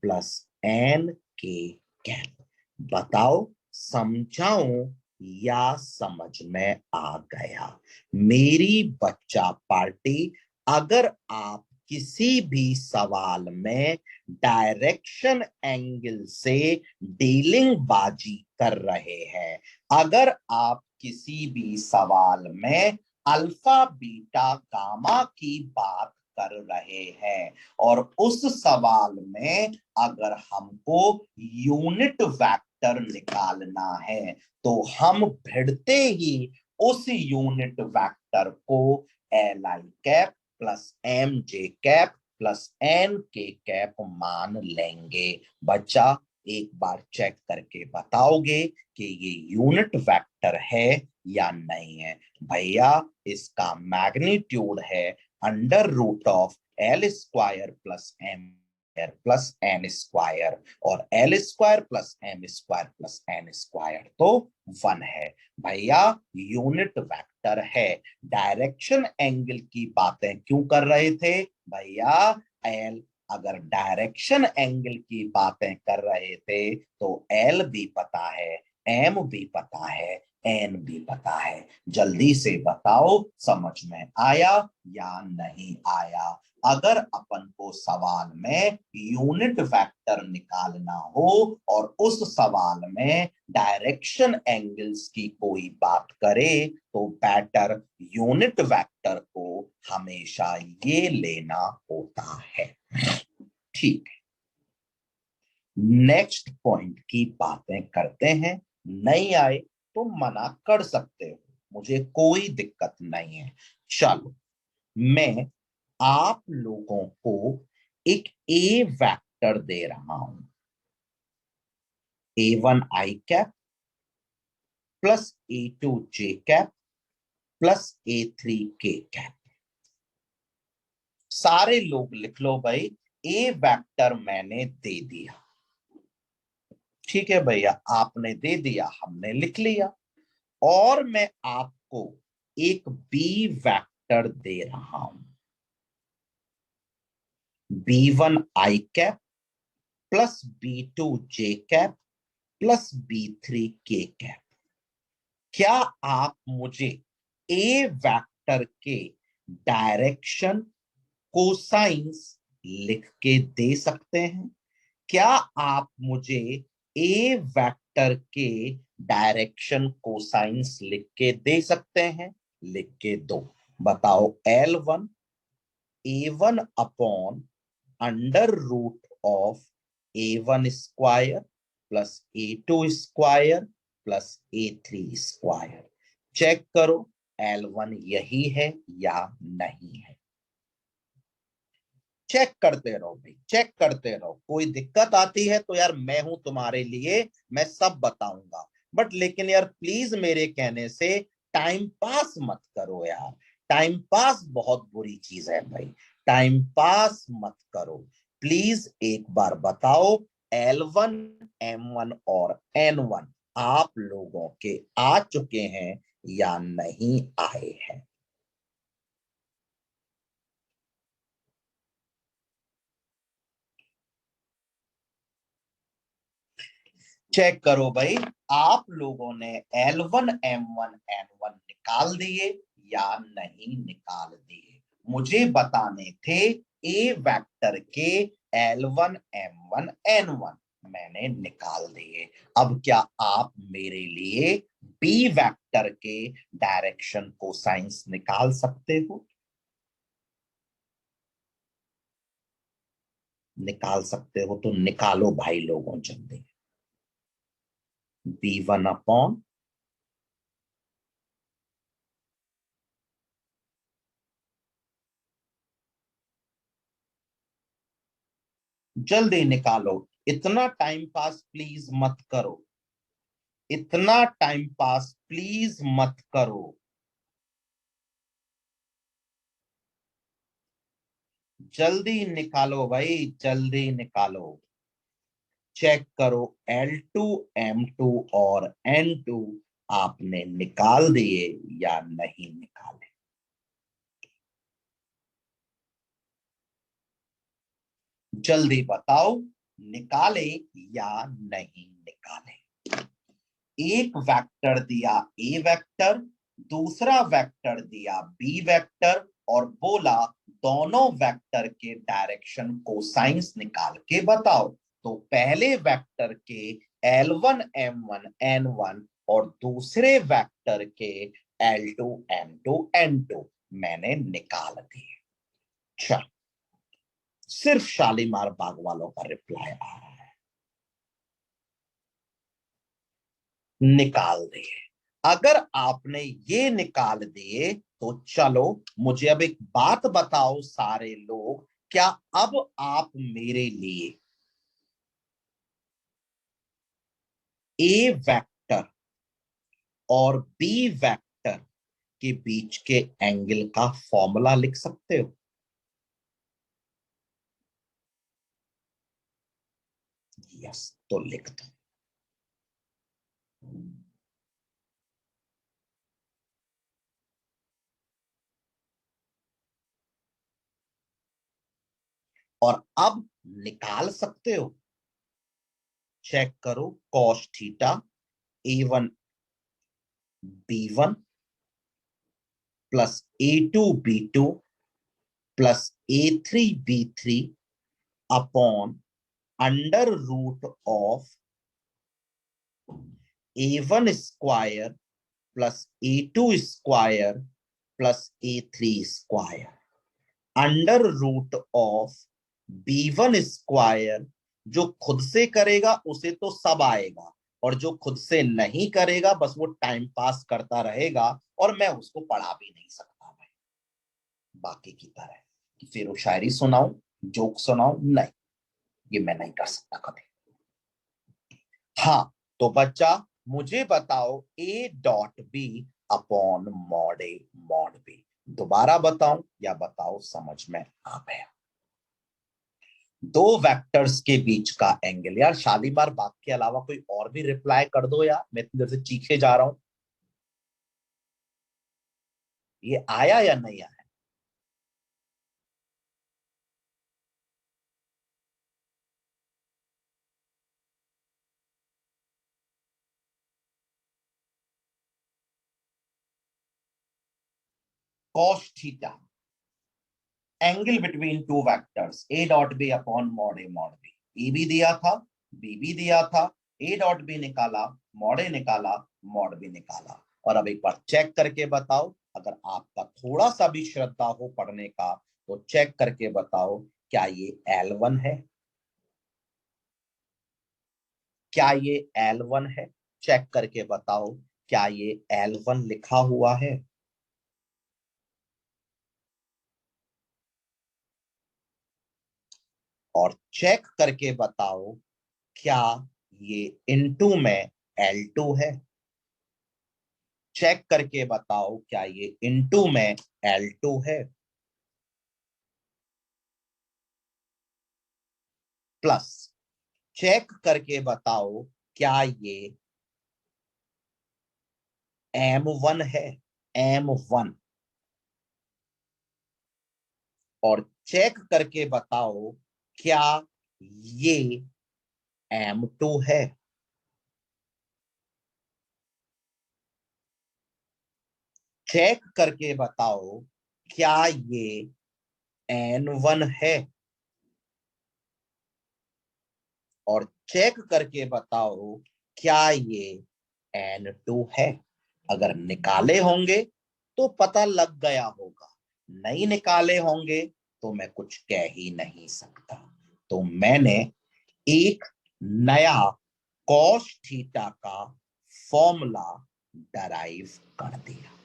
plus nk cap। बताओ समझाऊं या समझ में आ गया? मेरी बच्चा पार्टी, अगर आप किसी भी सवाल में डायरेक्शन एंगल से डीलिंग बाजी कर रहे हैं, अगर आप किसी भी सवाल में अल्फा बीटा गामा की बात कर रहे हैं और उस सवाल में अगर हमको यूनिट वेक्टर निकालना है तो हम भिड़ते ही उस यूनिट वेक्टर को L I cap plus M J cap plus N K cap मान लेंगे। बच्चा एक बार चेक करके बताओगे कि ये यूनिट वेक्टर है या नहीं है? भैया इसका मैग्नीट्यूड है under root of L square plus M plus N square, और L square plus M square plus N square तो 1 है। भैया यूनिट वेक्टर है। डायरेक्शन एंगल की बातें क्यों कर रहे थे भैया? एल, अगर डायरेक्शन एंगल की बातें कर रहे थे तो एल भी पता है, एम भी पता है, एन भी पता है। जल्दी से बताओ समझ में आया या नहीं आया? अगर अपन को सवाल में यूनिट वेक्टर निकालना हो और उस सवाल में डायरेक्शन एंगल्स की कोई बात करे तो बेटर यूनिट वेक्टर को हमेशा ये लेना होता है। ठीक है, नेक्स्ट पॉइंट की बातें करते हैं। नहीं आए तो मना कर सकते हो, मुझे कोई दिक्कत नहीं है। चलो, मैं आप लोगों को एक ए वेक्टर दे रहा हूं, A1 आई कैप प्लस A2 जे कैप प्लस A3 के कैप। सारे लोग लिख लो भाई, ए वेक्टर मैंने दे दिया। ठीक है भैया, आपने दे दिया, हमने लिख लिया। और मैं आपको एक बी वेक्टर दे रहा हूं, B1 आई कैप प्लस B2 जे कैप प्लस B3 के कैप। क्या आप मुझे ए वेक्टर के डायरेक्शन कोसाइंस लिख के दे सकते हैं? क्या आप मुझे ए वेक्टर के डायरेक्शन कोसाइंस लिख के दे सकते हैं? लिख के दो। बताओ, L1 A1 upon under root of A1 square plus A2 square plus A3 square. Check करो L1 यही है या नहीं है। चेक करते रहो भाई, चेक करते रहो। कोई दिक्कत आती है तो यार मैं हूं तुम्हारे लिए, मैं सब बताऊंगा। बट लेकिन यार प्लीज मेरे कहने से टाइम पास मत करो यार। टाइम पास बहुत बुरी चीज है भाई, टाइम पास मत करो। प्लीज एक बार बताओ, L1 M1 और N1 आप लोगों के आ चुके हैं या नहीं आए हैं? चेक करो भाई, आप लोगों ने L1 M1 N1 निकाल दिए या नहीं निकाल दिए? मुझे बताने थे ए वेक्टर के L1 M1 N1, मैंने निकाल दिए। अब क्या आप मेरे लिए बी वेक्टर के डायरेक्शन कोसाइंस निकाल सकते हो? निकाल सकते हो तो निकालो भाई लोगों जल्दी। B1 अपॉन, जल्दी निकालो, इतना टाइम पास प्लीज मत करो, इतना टाइम पास प्लीज मत करो। जल्दी निकालो भाई, जल्दी निकालो। चेक करो L2 M2 और N2 आपने निकाल दिए या नहीं निकाले? जल्दी बताओ, निकाले या नहीं निकाले? एक वेक्टर दिया ए वेक्टर, दूसरा वेक्टर दिया बी वेक्टर, और बोला दोनों वेक्टर के डायरेक्शन कोसाइंस निकाल के बताओ। तो पहले वेक्टर के L1 M1 N1 और दूसरे वेक्टर के L2 M2 N2 मैंने निकाल दिए। अच्छा, सिर्फ शालीमार बाग वालों का रिप्लाई आ रहा है, निकाल दिए। अगर आपने ये निकाल दिए तो चलो मुझे अब एक बात बताओ सारे लोग, क्या अब आप मेरे लिए ए वेक्टर और बी वेक्टर के बीच के एंगल का फॉर्मूला लिख सकते हो? यस, तो लिख दो। और अब निकाल सकते हो। चेक करो, cos theta A1 B1 plus A2 B2 plus A3 B3 upon under root of A1 square plus A2 square plus A3 square, under root of B1 square. जो खुद से करेगा उसे तो सब आएगा, और जो खुद से नहीं करेगा बस वो टाइम पास करता रहेगा, और मैं उसको पढ़ा भी नहीं सकता भाई बाकी की तरह, कि फिर वो शायरी सुनाऊं, जोक सुनाऊं, नहीं, ये मैं नहीं कर सकता कभी। हाँ, तो बच्चा मुझे बताओ A dot B upon mod A mod B, दोबारा बताऊं या बताओ समझ में आ गया? दो वेक्टर्स के बीच का एंगल। यार शालीमार बाग के अलावा कोई और भी रिप्लाई कर दो यार, मैं इतनी देर से चीखे जा रहा हूं। ये आया या नहीं आया? cos theta, angle between two vectors A dot B upon mod A mod B. A भी दिया था, बी भी दिया था, ए डॉट बी निकाला, मॉड ए निकाला, मॉड बी निकाला। और अब एक बार चेक करके बताओ, अगर आपका थोड़ा सा भी श्रद्धा हो पढ़ने का तो चेक करके बताओ, क्या ये L1 है? क्या ये L1 है? चेक करके बताओ, क्या ये L1 लिखा हुआ है? और चेक करके बताओ, क्या ये इनटू में L2 है? चेक करके बताओ, क्या ये इनटू में L2 है? प्लस चेक करके बताओ, क्या ये M1 है? M1। और चेक करके बताओ, क्या ये M2 है? चेक करके बताओ क्या ये n1 है, और चेक करके बताओ क्या ये n2 है। अगर निकाले होंगे तो पता लग गया होगा, नहीं निकाले होंगे तो मैं कुछ कह ही नहीं सकता। तो मैंने एक नया कॉस थीटा का फॉर्मूला डराइव कर दिया।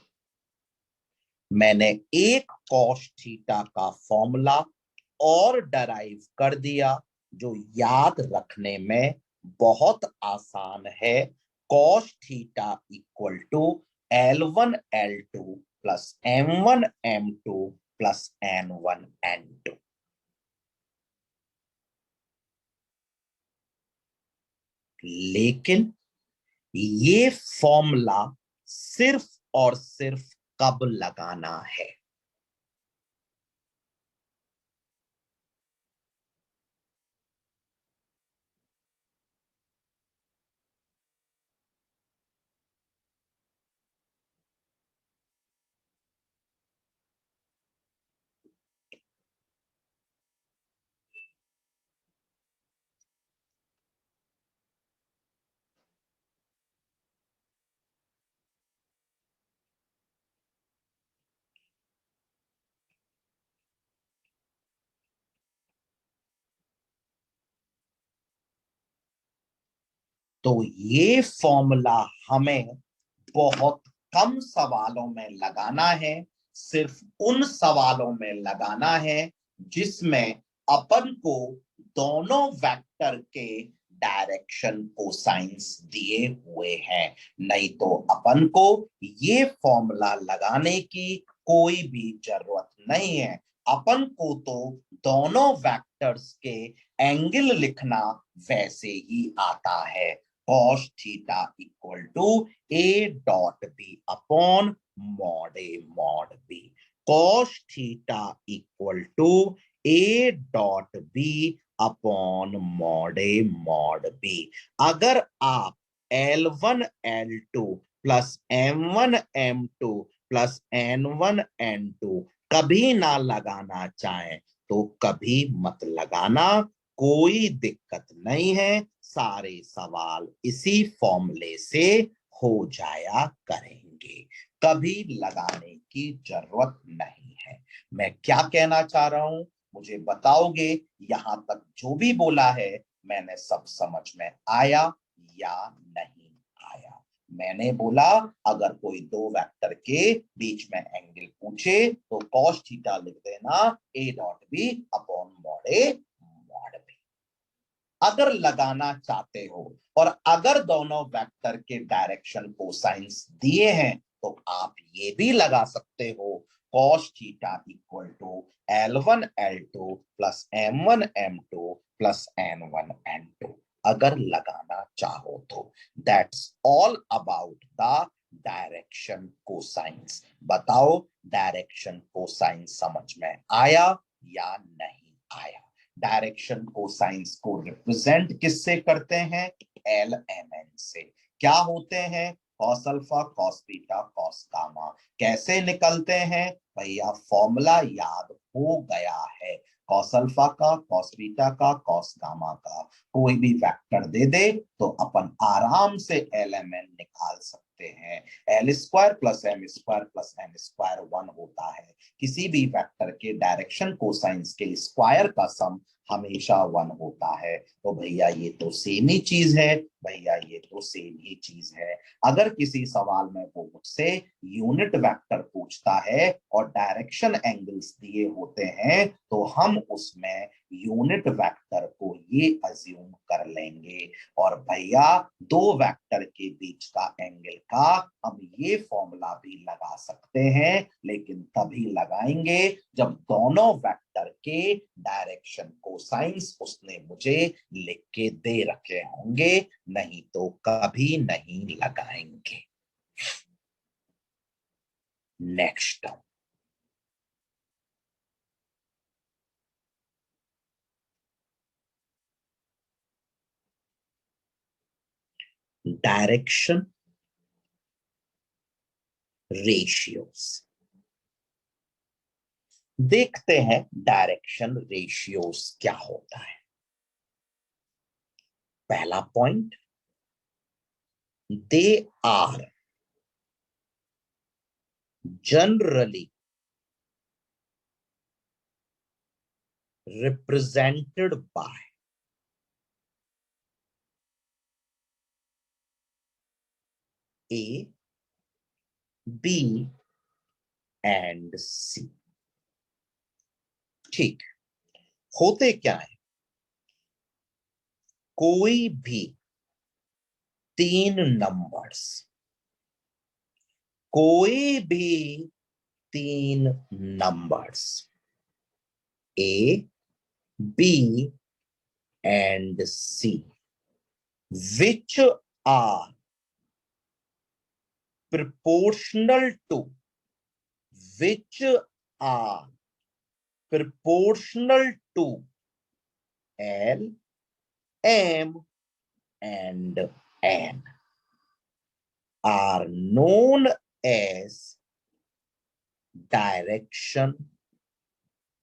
मैंने एक कॉस थीटा का फॉर्मूला और डराइव कर दिया, जो याद रखने में बहुत आसान है। Cos theta equal to L1 L2 plus M1 M2 plus N1 N2। लेकिन ये फॉर्मूला सिर्फ और सिर्फ कब लगाना है? तो ये फॉर्मूला हमें बहुत कम सवालों में लगाना है। सिर्फ उन सवालों में लगाना है जिसमें अपन को दोनों वेक्टर के डायरेक्शन कोसाइंस दिए हुए हैं। नहीं तो अपन को ये फॉर्मूला लगाने की कोई भी जरूरत नहीं है। अपन को तो दोनों वेक्टर्स के एंगल लिखना वैसे ही आता है। cos theta equal to a dot b upon mod a mod b। cos theta equal to a dot b upon mod a mod b। अगर आप L1 L2 plus M1 M2 plus N1 N2 कभी ना लगाना चाहें तो कभी मत लगाना, कोई दिक्कत नहीं है। सारे सवाल इसी फॉर्मूले से हो जाया करेंगे, कभी लगाने की जरूरत नहीं है। मैं क्या कहना चाह रहा हूं मुझे बताओगे? यहां तक जो भी बोला है मैंने सब समझ में आया या नहीं आया? मैंने बोला अगर कोई दो वेक्टर के बीच में एंगल पूछे तो cos थीटा लिख देना a dot B upon mod A mod B. अगर लगाना चाहते हो और अगर दोनों वेक्टर के डायरेक्शन कोसाइंस दिए हैं तो आप ये भी लगा सकते हो cos theta equal to L1 L2 plus M1 M2 plus N1 N2, अगर लगाना चाहो तो। That's all about the direction cosines. बताओ डायरेक्शन कोसाइंस समझ में आया या नहीं आया? डायरेक्शन कोसाइंस को रिप्रेजेंट किससे करते हैं? LMN से। क्या होते हैं? Cos alpha cos beta cos gamma. कैसे निकलते हैं? भैया फॉर्मूला याद हो गया है। कॉस अल्फा का, कॉस बीटा का, कॉस गामा का कोई भी वेक्टर दे दे तो अपन आराम से LMN निकाल सकते हैं। L² plus M² plus N² 1 होता है। किसी भी वेक्टर के डायरेक्शन कोसाइंस के स्क्वायर का सम हमेशा 1 होता है। तो भैया ये तो सेम ही चीज है, भैया ये तो सेम ही चीज है। अगर किसी सवाल में वो मुझसे यूनिट वेक्टर पूछता है और डायरेक्शन एंगल्स दिए होते हैं तो हम उसमें यूनिट वेक्टर को ये अज्यूम कर लेंगे। और भैया दो वेक्टर के बीच का एंगल का हम ये फॉर्मूला भी लगा सकते हैं, लेकिन तभी लगाएंगे जब दोनों वेक्टर के डायरेक्शन कोसाइंस उसने मुझे लिख के दे रखे होंगे, नहीं तो कभी नहीं लगाएंगे। Next, direction ratios. देखते हैं डायरेक्शन रेशियोज क्या होता है। पहला point, they are generally represented by A, B and C। ठीक, होते क्या है, कोई भी तीन नंबर्स, कोई भी तीन numbers A, B and C which are proportional to, which are proportional to L, M and N are known as direction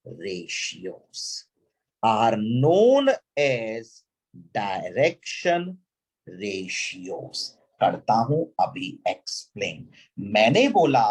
ratios, are known as direction ratios. करता हूं अभी एक्सप्लेन। मैंने बोला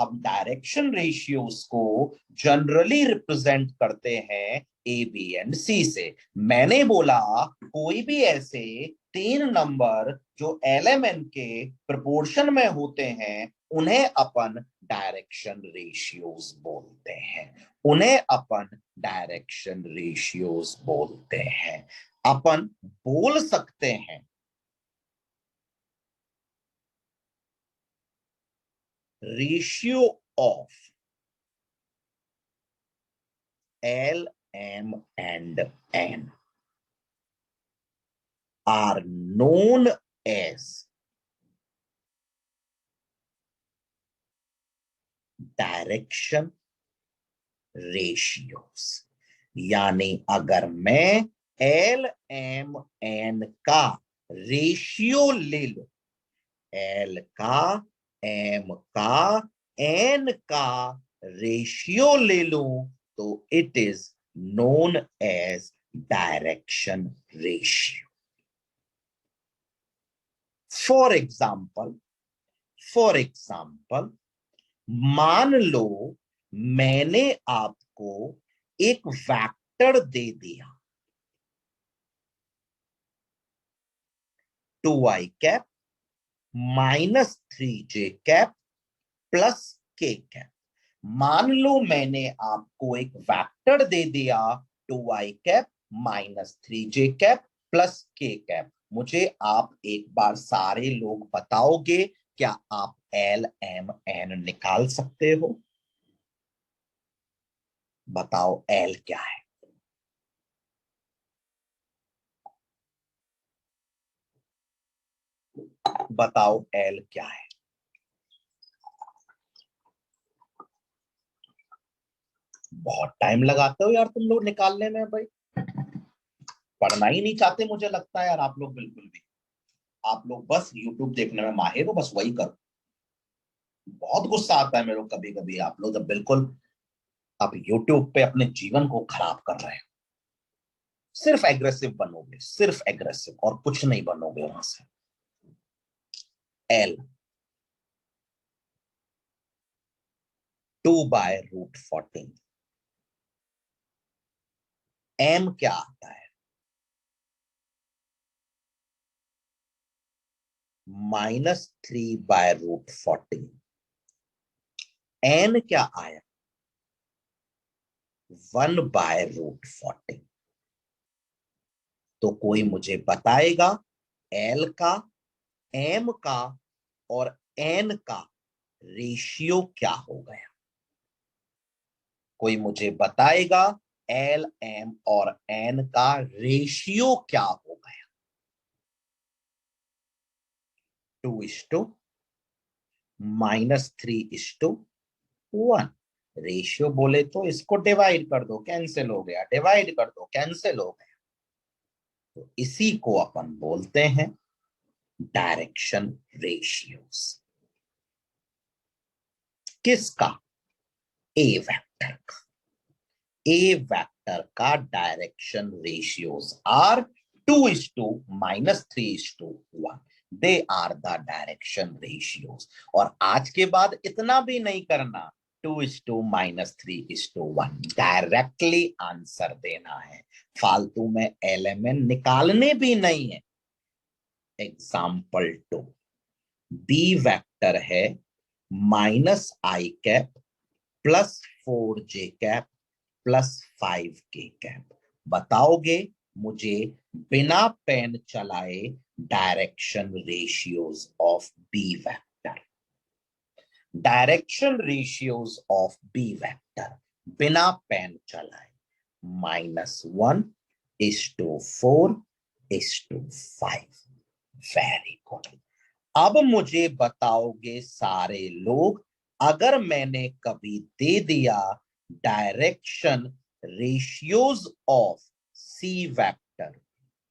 हम डायरेक्शन रेशियोज को जनरली रिप्रेजेंट करते हैं ए, B and सी से। मैंने बोला कोई भी ऐसे तीन नंबर जो एलएमएन के प्रोपोर्शन में होते हैं उन्हें अपन डायरेक्शन रेशियोज बोलते हैं, उन्हें अपन डायरेक्शन रेशियोज बोलते हैं। अपन बोल सकते हैं ratio of L, M and N are known as direction ratios. यानी अगर मैं एल, एम, एन का रेशियो ले लो, एल का, एम का, एन का रेशियो ले लूं तो it is known as direction ratio. For example मान लो मैंने आपको एक वेक्टर दे दिया 2i cap -3j cap plus k cap. मान लो मैंने आपको एक वेक्टर दे दिया 2i cap -3j cap plus k cap. मुझे आप एक बार सारे लोग बताओगे क्या आप एल, एम, एन निकाल सकते हो? बताओ एल क्या है? बताओ एल क्या है? बहुत टाइम लगाते हो यार तुम लोग निकालने में भाई, पढ़ना ही नहीं चाहते मुझे लगता है यार आप लोग बिल्कुल भी। आप लोग बस यूट्यूब देखने में माहिर हो, बस वही करो। बहुत गुस्सा आता है मेरे को कभी कभी आप लोग जब बिल्कुल आप यूट्यूब पे अपने जीवन को खराब कर रहे हो। सिर्फ एग्रेसिव बनोगे, सिर्फ एग्रेसिव और कुछ नहीं बनोगे वहां से। एल 2/√14। एम क्या आता है? -3/√14। एन क्या आया? 1/√14। तो कोई मुझे बताएगा एल का, एम का और एन का रेशियो क्या हो गया? कोई मुझे बताएगा एल, एम और एन का रेशियो क्या हो गया? 2:-3:1। रेशियो बोले तो इसको डिवाइड कर दो, कैंसिल हो गया, डिवाइड कर दो, कैंसिल हो गया। तो इसी को अपन बोलते हैं डायरेक्शन रेशियोस। किसका? ए वेक्टर का। ए वेक्टर का direction ratios are 2:-3:1। They are the direction ratios. और आज के बाद इतना भी नहीं करना 2:-3:1, डायरेक्टली आंसर देना है, फालतू में एलएमएन निकालने भी नहीं है। एग्जाम्पल 2, बी वेक्टर है -i cap plus 4j cap plus 5k cap. बताओगे मुझे बिना पेन चलाए direction ratios of B vector. Direction ratios of B vector बिना पेन चलाए -1:4:5। Very good. अब मुझे बताओगे सारे लोग, अगर मैंने कभी दे दिया direction ratios of C vector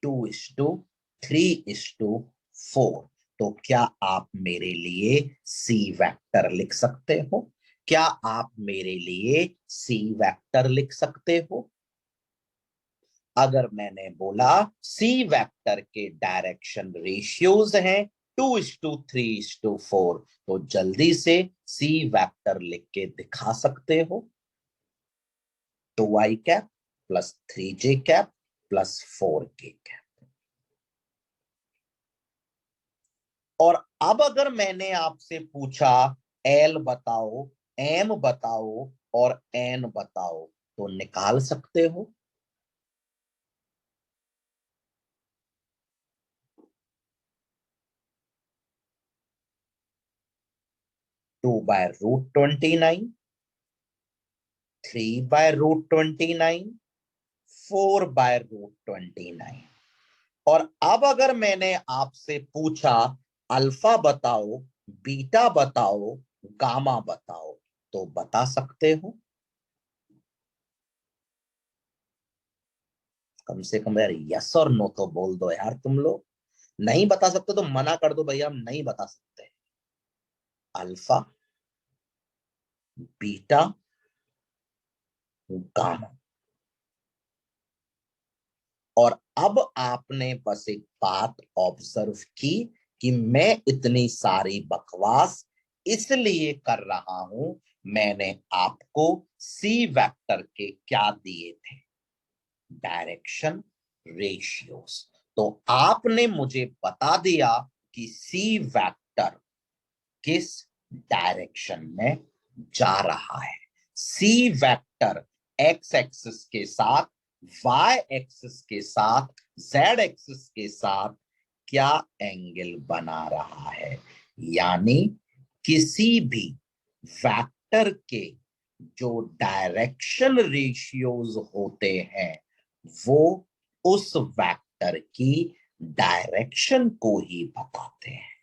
2:3:4, तो क्या आप मेरे लिए सी वेक्टर लिख सकते हो? क्या आप मेरे लिए सी वेक्टर लिख सकते हो? अगर मैंने बोला सी वेक्टर के डायरेक्शन रेशियोज हैं 2:3:4, तो जल्दी से सी वेक्टर लिख के दिखा सकते हो। 2i cap plus 3j cap plus 4k cap. और अब अगर मैंने आपसे पूछा एल बताओ, एम बताओ और एन बताओ, तो निकाल सकते हो? (2/√29), 3/√29, 4/√29। और अब अगर मैंने आपसे पूछा अल्फा बताओ, बीटा बताओ, गामा बताओ, तो बता सकते हो? कम से कम यार यस और नो तो बोल दो यार तुम लोग। नहीं बता सकते तो मना कर दो भैया, हम नहीं बता सकते। Alpha, beta, gamma. और अब आपने बस एक बात ऑब्जर्व की कि मैं इतनी सारी बकवास इसलिए कर रहा हूं, मैंने आपको सी वेक्टर के क्या दिए थे? Direction ratios. तो आपने मुझे बता दिया कि सी वेक्टर किस डायरेक्शन में जा रहा है। सी वेक्टर एक्स एक्सिस के साथ, वाई एक्सिस के साथ, जेड एक्सिस के साथ क्या एंगल बना रहा है। यानी किसी भी वेक्टर के जो डायरेक्शन रेशियोज होते हैं वो उस वेक्टर की डायरेक्शन को ही बताते हैं।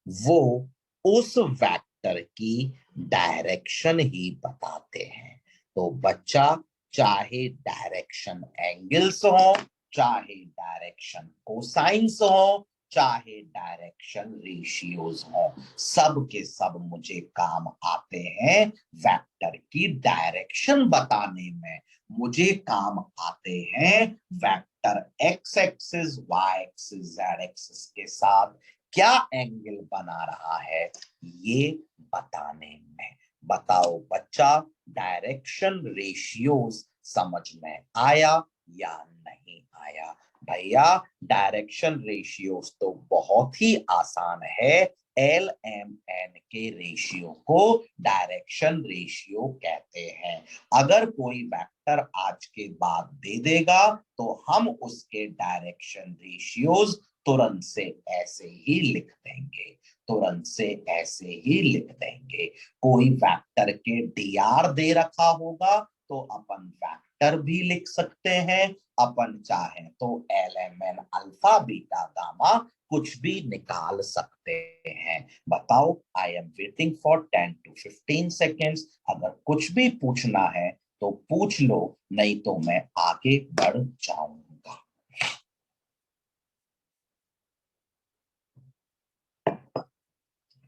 वो उस वेक्टर की डायरेक्शन ही बताते हैं। तो बच्चा, चाहे डायरेक्शन एंगल्स हो, चाहे डायरेक्शन कोसाइंस हो, चाहे डायरेक्शन रेशियोज हो, सब के सब मुझे काम आते हैं वेक्टर की डायरेक्शन बताने में। मुझे काम आते हैं vector X axis, Y axis, Z axis के साथ क्या एंगल बना रहा है ये बताने में। बताओ बच्चा, डायरेक्शन रेशियोज समझ में आया या नहीं आया? भैया डायरेक्शन रेशियोज तो बहुत ही आसान है। एल एम एन के रेशियो को डायरेक्शन रेशियो कहते हैं। अगर कोई वेक्टर आज के बाद दे देगा तो हम उसके डायरेक्शन रेशियोज तुरंत से ऐसे ही लिख देंगे, तुरंत से ऐसे ही लिख देंगे। कोई वेक्टर के डीआर दे रखा होगा तो अपन वेक्टर भी लिख सकते हैं। अपन चाहे तो एलएमएन अल्फा बीटा गामा कुछ भी निकाल सकते हैं। बताओ, आई am waiting for 10 to 15 seconds। अगर कुछ भी पूछना है तो पूछ लो, नहीं तो मैं आगे बढ़ जाऊंगा।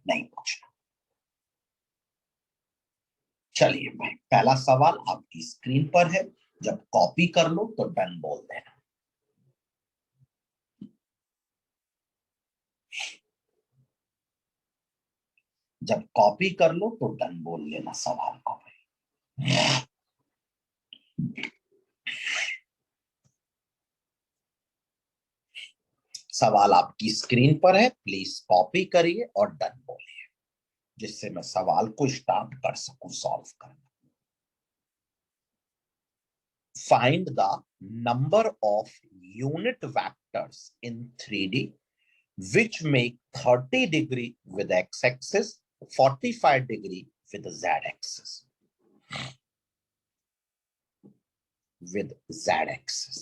नहीं पूछना। चलिए भाई, पहला सवाल आपकी स्क्रीन पर है, जब कॉपी कर लो तो डन बोल देना। जब कॉपी कर लो तो डन बोल लेना सवाल को भाई। सवाल आपकी स्क्रीन पर है, प्लीज कॉपी करिए और डन बोलिए, जिससे मैं सवाल को स्टार्ट कर सकूं सॉल्व करना। Find the number of unit vectors in 3D which make 30 degree with x-axis, 45 degree with the z-axis. With z-axis.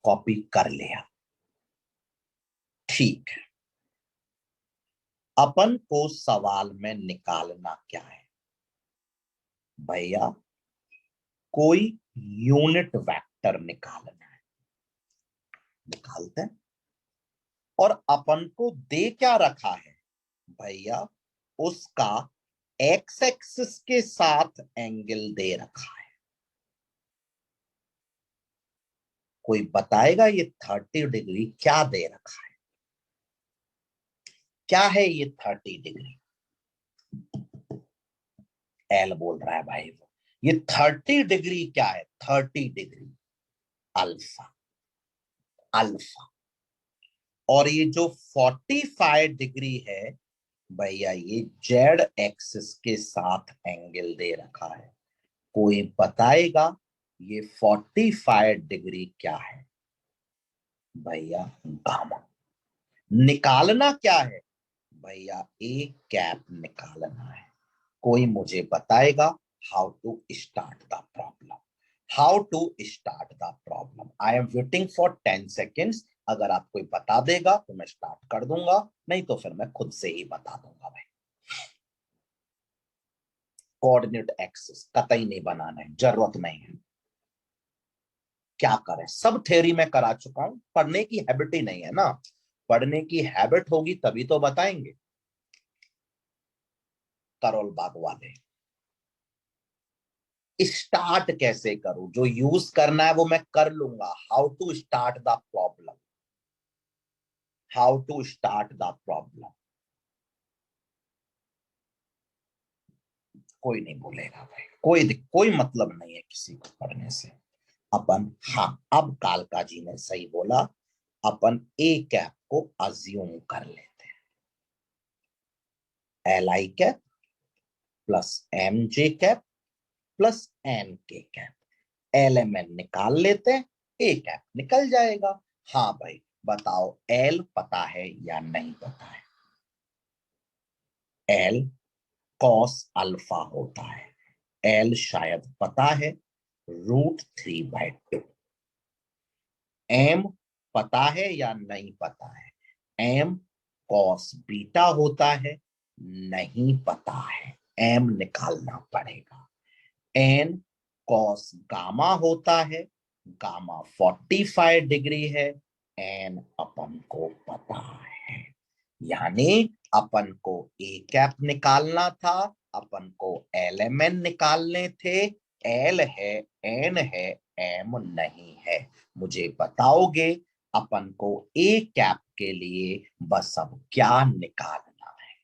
Copy कर लिया, ठीक है। अपन को सवाल में निकालना क्या है भैया? कोई यूनिट वेक्टर निकालना है, निकालते हैं। और अपन को दे क्या रखा है भैया? उसका एक्स एक्सिस के साथ एंगल दे रखा है। कोई बताएगा ये 30 डिग्री क्या दे रखा है? क्या है ये 30 डिग्री? एल बोल रहा है भाई वो। ये 30 डिग्री क्या है? 30 डिग्री अल्फा, अल्फा। और ये जो 45 डिग्री है भैया, ये जेड एक्सिस के साथ एंगल दे रखा है। कोई बताएगा ये 45 डिग्री क्या है भैया? गामा। निकालना क्या है भैया? ए कैप निकालना है। कोई मुझे बताएगा how to start the problem? How to start the problem? I am waiting for 10 seconds. अगर आप कोई बता देगा तो मैं स्टार्ट कर दूंगा, नहीं तो फिर मैं खुद से ही बता दूंगा भाई। कोऑर्डिनेट एक्सिस कतई नहीं बनाना है, जरूरत नहीं है। क्या करें, सब थ्योरी में करा चुका हूं, पढ़ने की हैबिट ही नहीं है ना। पढ़ने की हैबिट होगी तभी तो बताएंगे। करोल बाग वाले, स्टार्ट कैसे करूं? जो यूज करना है वो मैं कर लूंगा। How to start the problem? How to start the problem? कोई नहीं बोलेगा भाई, कोई मतलब नहीं है किसी को पढ़ने से। अपन, हाँ, अब कालका जी ने सही बोला। अपन ए कैप को अज्यूम कर लेते हैं। L I cap plus M J cap plus N K cap. L M N निकाल लेते हैं, ए कैप निकल जाएगा। हाँ भाई, बताओ एल पता है या नहीं पता है? एल कॉस अल्फा होता है। एल शायद पता है, √3/2। एम पता है या नहीं पता है? एम कॉस बीटा होता है, नहीं पता है। एम निकालना पड़ेगा। एन कॉस गामा होता है, गामा 45 डिग्री है। एन अपन को पता है, यानी अपन को ए कैप निकालना था, अपन को एल एम एन निकालने थे। एल है, एन है, एम नहीं है। मुझे बताओगे अपन को ए कैप के लिए बस अब क्या निकालना है?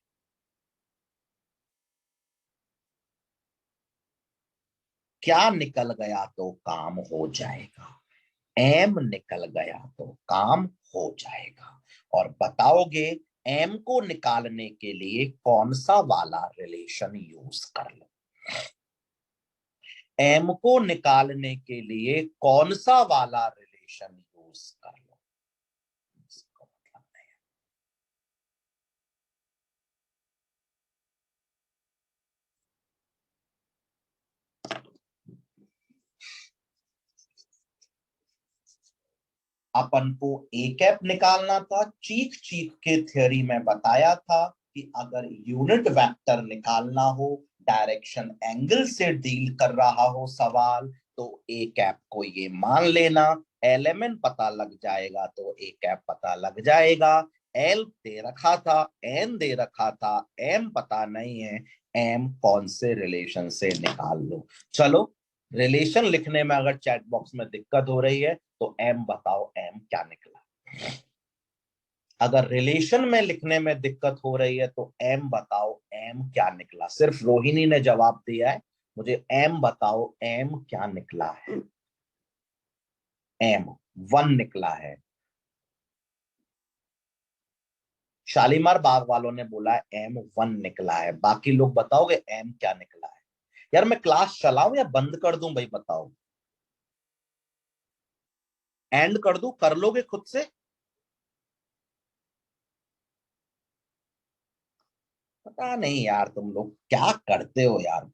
क्या निकल गया तो काम हो जाएगा? एम निकल गया तो काम हो जाएगा। और बताओगे एम को निकालने के लिए कौन सा वाला रिलेशन यूज कर लो? एम को निकालने के लिए कौन सा वाला रिलेशन यूज कर लो? इसको मतलब नहीं है। अपन को ए कैप निकालना था। चीख चीख के थ्योरी में बताया था कि अगर यूनिट वेक्टर निकालना हो, डायरेक्शन एंगल से डील कर रहा हो सवाल, तो ए कैप को ये मान लेना LMN पता लग जाएगा तो A कैप पता लग जाएगा। L दे रखा था, N दे रखा था, M पता नहीं है, M कौन से रिलेशन से निकाल लो। चलो, रिलेशन लिखने में अगर चैट बॉक्स में दिक्कत हो रही है तो M बताओ, M क्या निकला। अगर रिलेशन में लिखने में दिक्कत हो रही है तो M बताओ, M क्या निकला। सिर्फ रोहिणी ने जवाब दिया है, मुझे M बताओ, M क्या निकला है। M 1 निकला है। शालीमार बाग वालों ने बोला है M1 निकला है। बाकी लोग बताओगे M क्या निकला है। यार मैं क्लास चलाऊं या बंद कर दूं भाई, बताओ। एंड कर दूं, कर लोगे खुद से। पता नहीं यार तुम लोग क्या करते हो यार।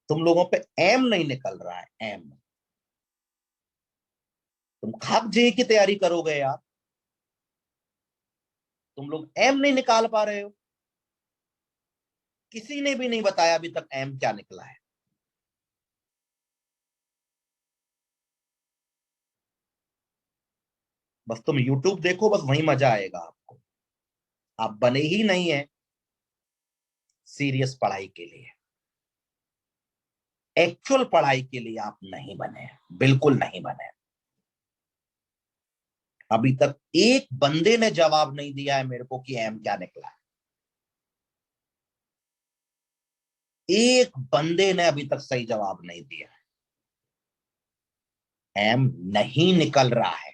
तुम लोगों पे एम नहीं निकल रहा है, एम। तुम खाक जे की तैयारी करोगे यार, तुम लोग एम नहीं निकाल पा रहे हो। किसी ने भी नहीं बताया अभी तक एम क्या निकला है। बस तुम यूट्यूब देखो, बस वही मजा आएगा आपको। आप बने ही नहीं है सीरियस पढ़ाई के लिए। एक्चुअल पढ़ाई के लिए आप नहीं बने हैं, बिल्कुल नहीं बने। अभी तक एक बंदे ने जवाब नहीं दिया है मेरे को कि एम क्या निकला है। एक बंदे ने अभी तक सही जवाब नहीं दिया है। एम नहीं निकल रहा है,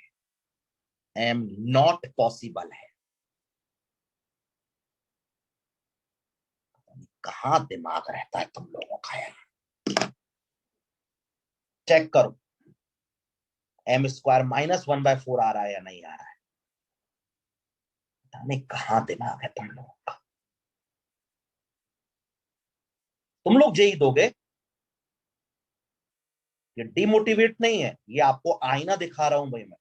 एम नॉट पॉसिबल है। कहां दिमाग रहता है तुम लोगों का यार। चेक करो, M² -1/4 आ रहा है या नहीं आ रहा है। पता नहीं कहां दिमाग है तुम लोगों का। तुम लोग जेई दोगे, ये डिमोटिवेट नहीं है, ये आपको आईना दिखा रहा हूं भाई मैं।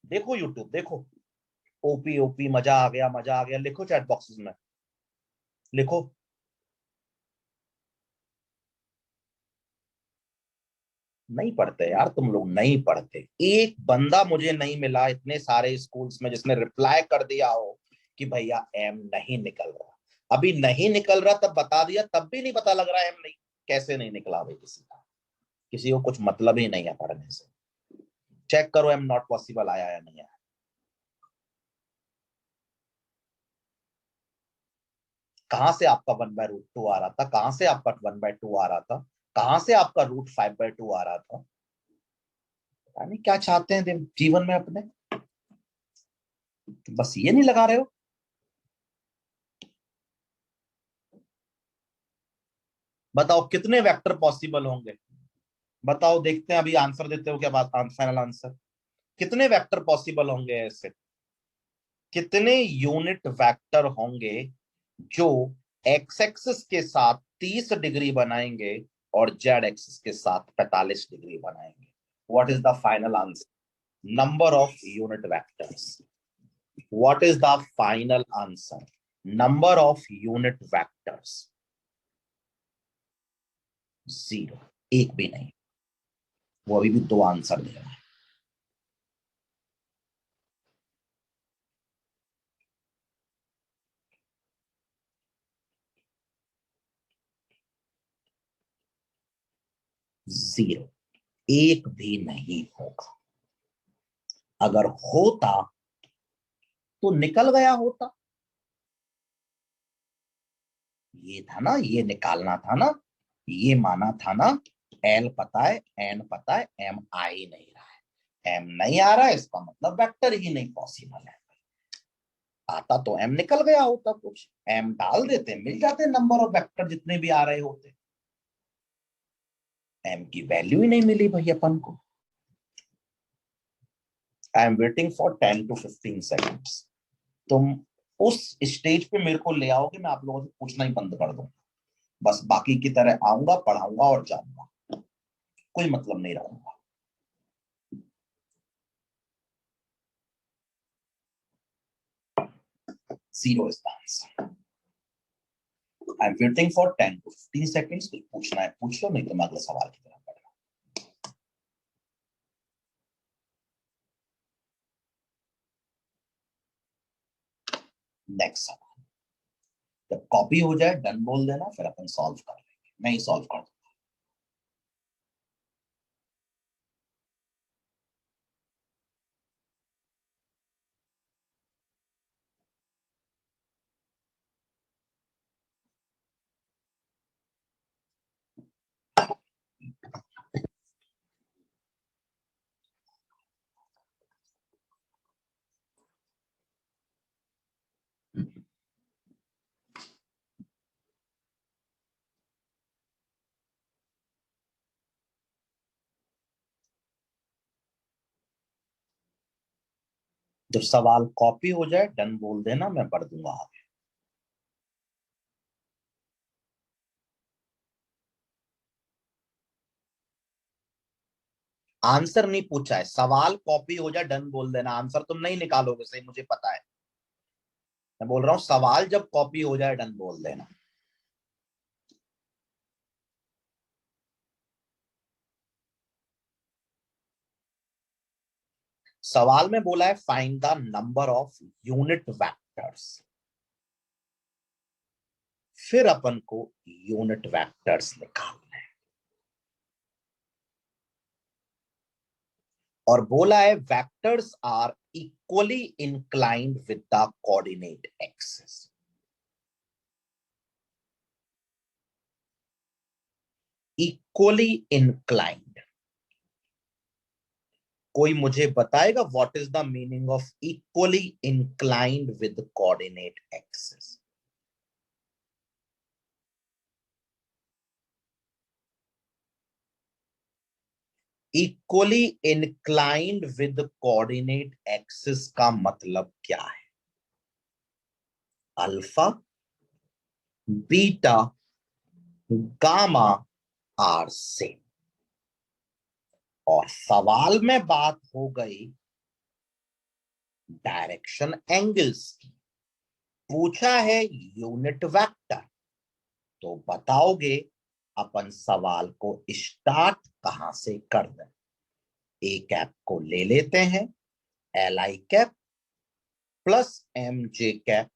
देखो यूट्यूब देखो, ओपी ओपी मजा आ गया, मजा आ गया, लिखो चैट बॉक्सेस में, लिखो। नहीं पढ़ते यार तुम लोग, नहीं पढ़ते। एक बंदा मुझे नहीं मिला इतने सारे स्कूल्स में जिसने रिप्लाई कर दिया हो कि भैया एम नहीं निकल रहा। अभी नहीं निकल रहा तब बता दिया, तब भी नहीं पता लग रहा है एम नहीं कैसे नहीं निकला भाई। किसी को कुछ मतलब ही नहीं है पढ़ने से। चेक करो एम नॉट पॉसिबल आया या नहीं आया। कहां से आपका 1/√2 आ रहा था, कहां से आपका 1/2 आ रहा था, कहां से आपका √5/2 आ रहा था। पता नहीं क्या चाहते हैं जीवन में अपने, बस ये नहीं लगा रहे हो। बताओ कितने वेक्टर पॉसिबल होंगे। बताओ, देखते हैं अभी आंसर देते हो क्या बात, फाइनल आंसर। कितने वेक्टर पॉसिबल होंगे ऐसे, कितने यूनिट वेक्टर होंगे जो एक्स एक्सिस के साथ 30 डिग्री बनाएंगे और जेड एक्सिस के साथ 45 डिग्री बनाएंगे। What is the final answer, number of unit vectors. What is the final answer, number of unit vectors. Zero, एक भी नहीं। वो अभी भी दो आंसर दे रहा है। जीरो, एक भी नहीं होगा। अगर होता तो निकल गया होता। ये था ना, ये निकालना था ना, ये माना था ना। एल पता है, एन पता है, एम आ ही नहीं रहा है। एम नहीं आ रहा है इसका मतलब वेक्टर ही नहीं पॉसिबल है। आता तो एम निकल गया होता, कुछ एम डाल देते मिल जाते नंबर ऑफ वेक्टर जितने भी आ रहे होते। एम की वैल्यू ही नहीं मिली भाई अपन को। आई am waiting for 10 to 15 seconds। तुम उस स्टेज पे मेरे को ले आओगे, मैं आप लोगों से पूछना ही बंद कर दूंगा। बस बाकी की तरह आऊंगा, पढ़ाऊंगा और जाऊंगा, कोई मतलब नहीं रहूंगा। 0 is the answer. I'm waiting for 10 to 15 seconds. कुछ पूछना है पूछ लो, नहीं तो मैं अगले सवाल की तरफ बढ़ रहा हूं. नेक्स्ट सवाल. जब कॉपी हो जाए डन बोल देना, फिर अपन सॉल्व कर लेंगे. मैं ही सॉल्व कर दूंगा. जब सवाल कॉपी हो जाए डन बोल देना, मैं पढ़ दूंगा आगे. आंसर नहीं पूछा है, सवाल कॉपी हो जाए डन बोल देना. आंसर तुम नहीं निकालोगे सही, मुझे पता है. मैं बोल रहा हूं सवाल जब कॉपी हो जाए डन बोल देना. सवाल में बोला है find the number of unit vectors. फिर अपन को यूनिट वेक्टर्स निकालना है. और बोला है vectors are equally inclined with the coordinate axis. Equally inclined. कोई मुझे बताएगा what is the meaning of equally inclined with coordinate axis? Equally inclined with coordinate axis का मतलब क्या है? Alpha, beta, gamma are same. और सवाल में बात हो गई डायरेक्शन एंगल्स की. पूछा है यूनिट वेक्टर. तो बताओगे अपन सवाल को स्टार्ट कहां से कर दें? ए कैप को ले लेते हैं, L I cap plus M J cap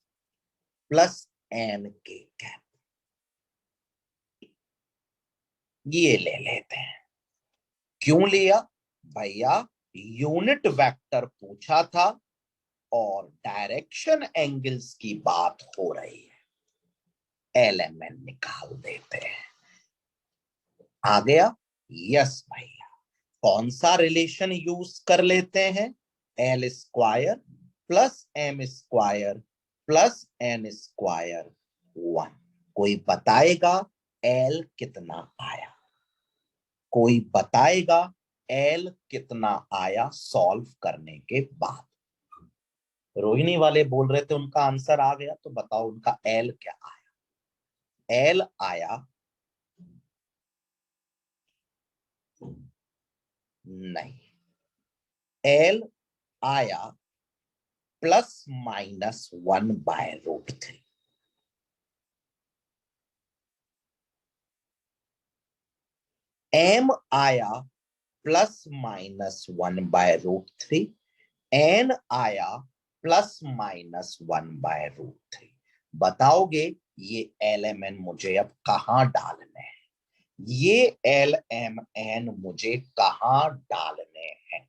plus N K cap, ये ले लेते हैं. क्यों लिया भैया? यूनिट वेक्टर पूछा था और डायरेक्शन एंगल्स की बात हो रही है. एलएमएन निकाल देते हैं. आ गया? यस भैया. कौन सा रिलेशन यूज कर लेते हैं? L square plus M square plus N square 1. कोई बताएगा एल कितना आया? कोई बताएगा एल कितना आया सॉल्व करने के बाद? रोहिणी वाले बोल रहे थे उनका आंसर आ गया, तो बताओ उनका एल क्या आया? एल आया नहीं, एल आया प्लस माइनस 1/√3. एम आया प्लस माइनस 1/√3. एन आया प्लस माइनस 1/√3. बताओगे ये एल एम एन मुझे अब कहां डालने हैं? ये एल एम एन मुझे कहां डालने हैं?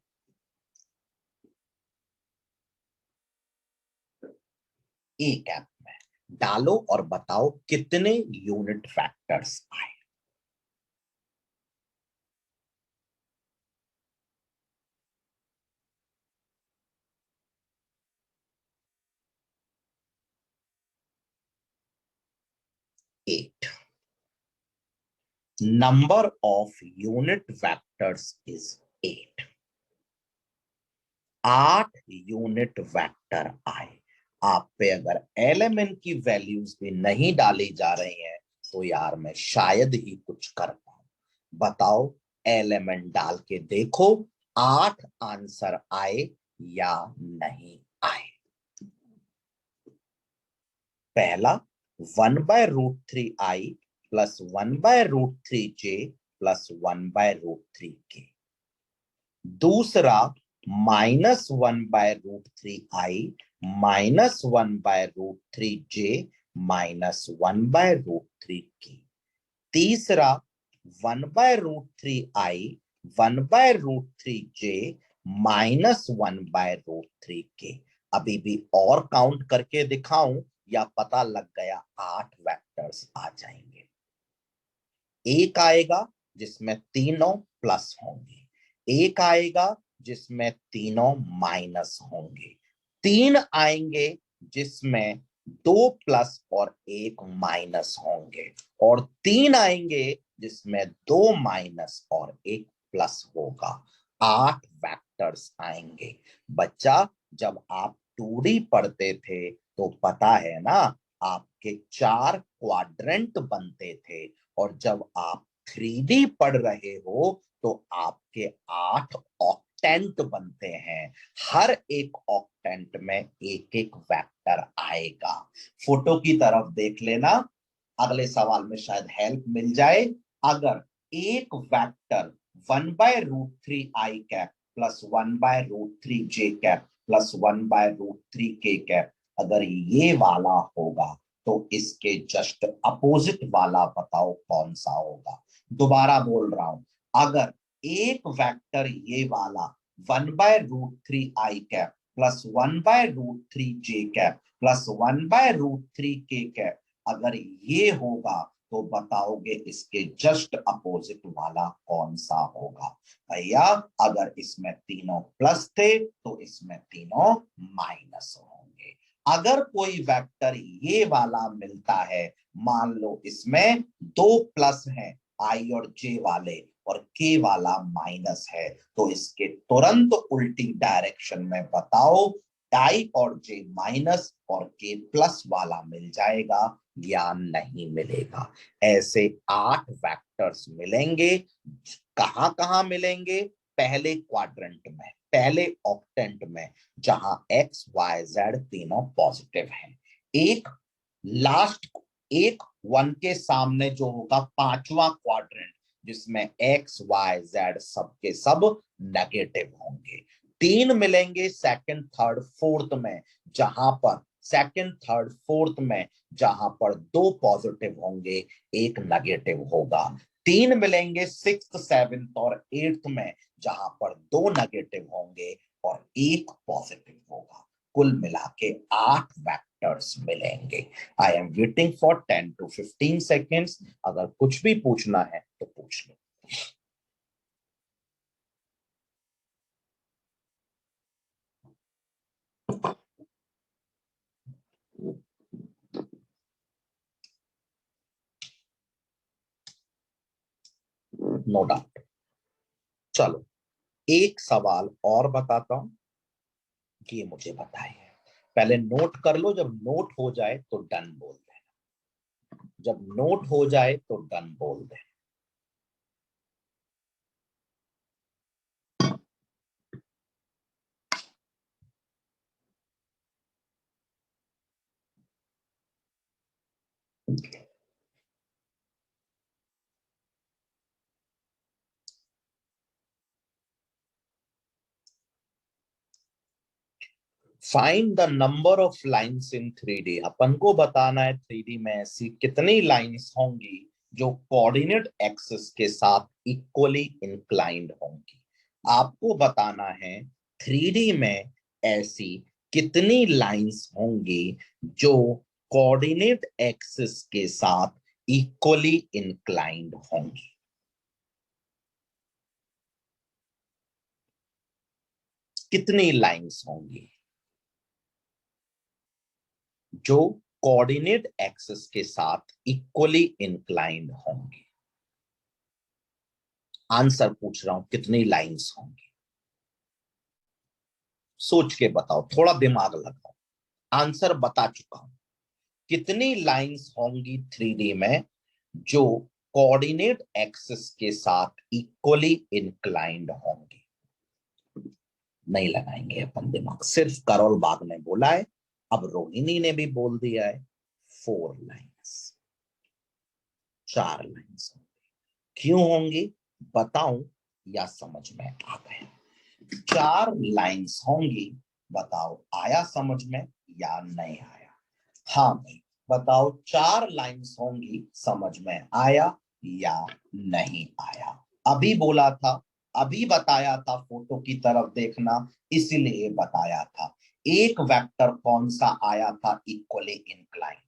ए कैप में डालो और बताओ कितने यूनिट फैक्टर्स आए. Eight. Number of unit vectors is 8. 8 unit vector आए. आप पे अगर एलिमेंट की वैल्यूज भी नहीं डाली जा रही हैं तो यार मैं शायद ही कुछ कर पाऊं. बताओ एलिमेंट डाल के देखो 8 आंसर आए या नहीं आए. पहला 1/√3i plus 1/√3j plus 1/√3k। दूसरा -1/√3i minus 1/√3j minus 1/√3k। तीसरा 1/√3i 1/√3j माइनस 1/√3k। अभी भी और काउंट करके दिखाऊं या पता लग गया? 8 वेक्टर्स आ जाएंगे। एक आएगा जिसमें तीनों प्लस होंगे, एक आएगा जिसमें तीनों माइनस होंगे, तीन आएंगे जिसमें 2 प्लस और 1 माइनस होंगे, और तीन आएंगे जिसमें 2 माइनस और 1 प्लस होगा। 8 वेक्टर्स आएंगे। बच्चा, जब आप 2D पढ़ते थे तो पता है ना, आपके 4 क्वाड्रेंट बनते थे, और जब आप 3D पढ़ रहे हो तो आपके 8 ऑक्टेंट बनते हैं। हर एक ऑक्टेंट में एक एक वेक्टर आएगा। फोटो की तरफ देख लेना, अगले सवाल में शायद हेल्प मिल जाए। अगर एक vector 1/√3i cap plus 1/√3j cap plus 1/√3k cap अगर ये वाला होगा तो इसके जस्ट अपोजिट वाला बताओ कौन सा होगा। दोबारा बोल रहा हूं, अगर एक वेक्टर ये वाला 1/√3i cap plus 1/√3j cap plus 1/√3k cap अगर ये होगा तो बताओगे इसके जस्ट अपोजिट वाला कौन सा होगा। भैया, अगर इसमें तीनों प्लस थे तो इसमें तीनों माइनस होंगे। अगर कोई वेक्टर ये वाला मिलता है, मान लो इसमें 2 प्लस हैं, आई और जे वाले, और के वाला माइनस है, तो इसके तुरंत उल्टी डायरेक्शन में बताओ आई और जे माइनस और के प्लस वाला मिल जाएगा या नहीं मिलेगा। ऐसे 8 वेक्टर्स मिलेंगे। कहां कहां मिलेंगे? पहले क्वाड्रेंट में, पहले ऑक्टेंट में, जहां एक्स वाई जेड तीनों पॉजिटिव हैं। एक लास्ट, एक 1 के सामने जो होगा पांचवा क्वाड्रेंट, जिसमें एक्स वाई जेड सबके सब नेगेटिव होंगे। 3 मिलेंगे सेकंड थर्ड फोर्थ में, जहां पर सेकंड थर्ड फोर्थ में जहां पर 2 पॉजिटिव होंगे, एक नेगेटिव होगा। 3 मिलेंगे सिक्स्थ सेवेंथ और एट्थ में, जहां पर 2 नेगेटिव होंगे और एक पॉजिटिव होगा। कुल मिला के 8 वेक्टर्स मिलेंगे। आई am waiting for 10 to 15 seconds. अगर कुछ भी पूछना है तो पूछ लो। No doubt. चलो, एक सवाल और बताता हूं कि ये मुझे बताइए। पहले नोट कर लो, जब नोट हो जाए तो डन बोल देना। जब नोट हो जाए तो डन बोल देना। Find the number of lines in 3D। अपन को बताना है 3D में ऐसी कितनी लाइंस होंगी जो कोऑर्डिनेट एक्सिस के साथ इक्वली इंक्लाइंड होंगी। आपको बताना है 3D में ऐसी कितनी लाइंस होंगी जो कोऑर्डिनेट एक्सिस के साथ इक्वली इंक्लाइंड होंगी। कितनी लाइंस होंगी जो कोऑर्डिनेट एक्सिस के साथ इक्वली इंक्लाइंड होंगे? आंसर पूछ रहा हूं, कितनी लाइंस होंगी? सोच के बताओ, थोड़ा दिमाग लगाओ। आंसर बता चुका हूं। कितनी लाइंस होंगी 3D में जो कोऑर्डिनेट एक्सिस के साथ इक्वली इंक्लाइंड होंगी? नहीं लगाएंगे अपन दिमाग, सिर्फ करोल बाग ने बोला है, अब रोहिणी ने भी बोल दिया है। 4 लाइन्स, 4 लाइन्स होंगी। क्यों होंगी बताऊं या समझ में आ गया? 4 लाइन्स होंगी, बताओ आया समझ में या नहीं आया? हाँ भाई बताओ 4 लाइन्स होंगी, समझ में आया या नहीं आया? अभी बोला था, अभी बताया था, फोटो की तरफ देखना, इसीलिए बताया था। एक वेक्टर कौन सा आया था equally incline,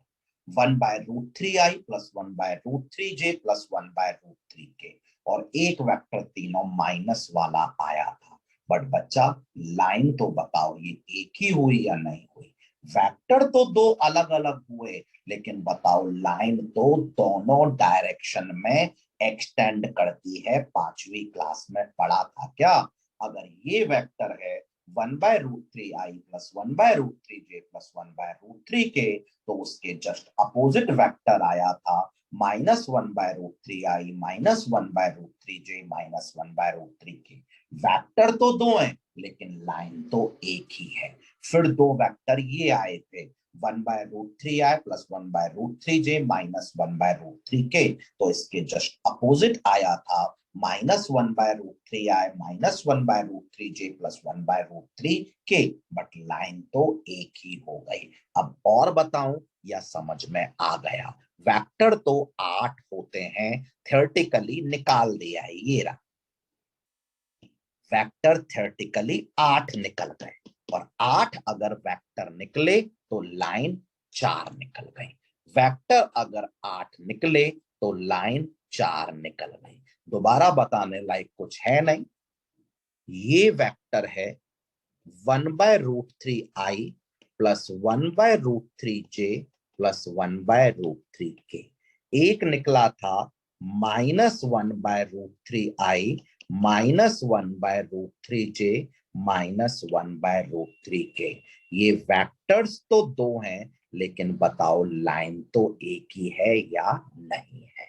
1/√3i plus 1/√3j plus 1/√3k, और एक वेक्टर तीनों माइनस वाला आया था। बट बच्चा लाइन तो बताओ ये एक ही हुई या नहीं हुई? वेक्टर तो दो अलग अलग हुए, लेकिन बताओ लाइन तो दोनों डायरेक्शन में एक्सटेंड करती है। 5वीं क्लास में पढ़ा था क्या? अगर ये वेक्टर है 1/√3i plus 1/√3j plus 1/√3k, तो उसके जस्ट अपोजिट वेक्टर आया था -1/√3i minus 1/√3j minus 1/√3k। Vector तो दो हैं, लेकिन लाइन तो एक ही है। फिर दो वेक्टर ये आए थे 1/√3i plus 1/√3j minus 1/√3k, तो इसके जस्ट अपोजिट आया था -1/√3i minus 1/√3j plus 1/√3k। But line तो एक ही हो गई। अब और बताऊं या समझ में आ गया? वेक्टर तो 8 होते हैं, थ्योरेटिकली निकाल दिया है, ये रहा वेक्टर, थ्योरेटिकली 8 निकल गए, और 8 अगर वेक्टर निकले तो लाइन 4 निकल गई। वेक्टर अगर 8 निकले तो लाइन 4 निकल गई। दोबारा बताने लायक कुछ है नहीं। ये वेक्टर है 1/√3i plus 1/√3j plus 1/√3k। एक निकला था -1/√3i minus 1/√3j minus 1/√3k। ये वेक्टर्स तो दो हैं, लेकिन बताओ लाइन तो एक ही है या नहीं है?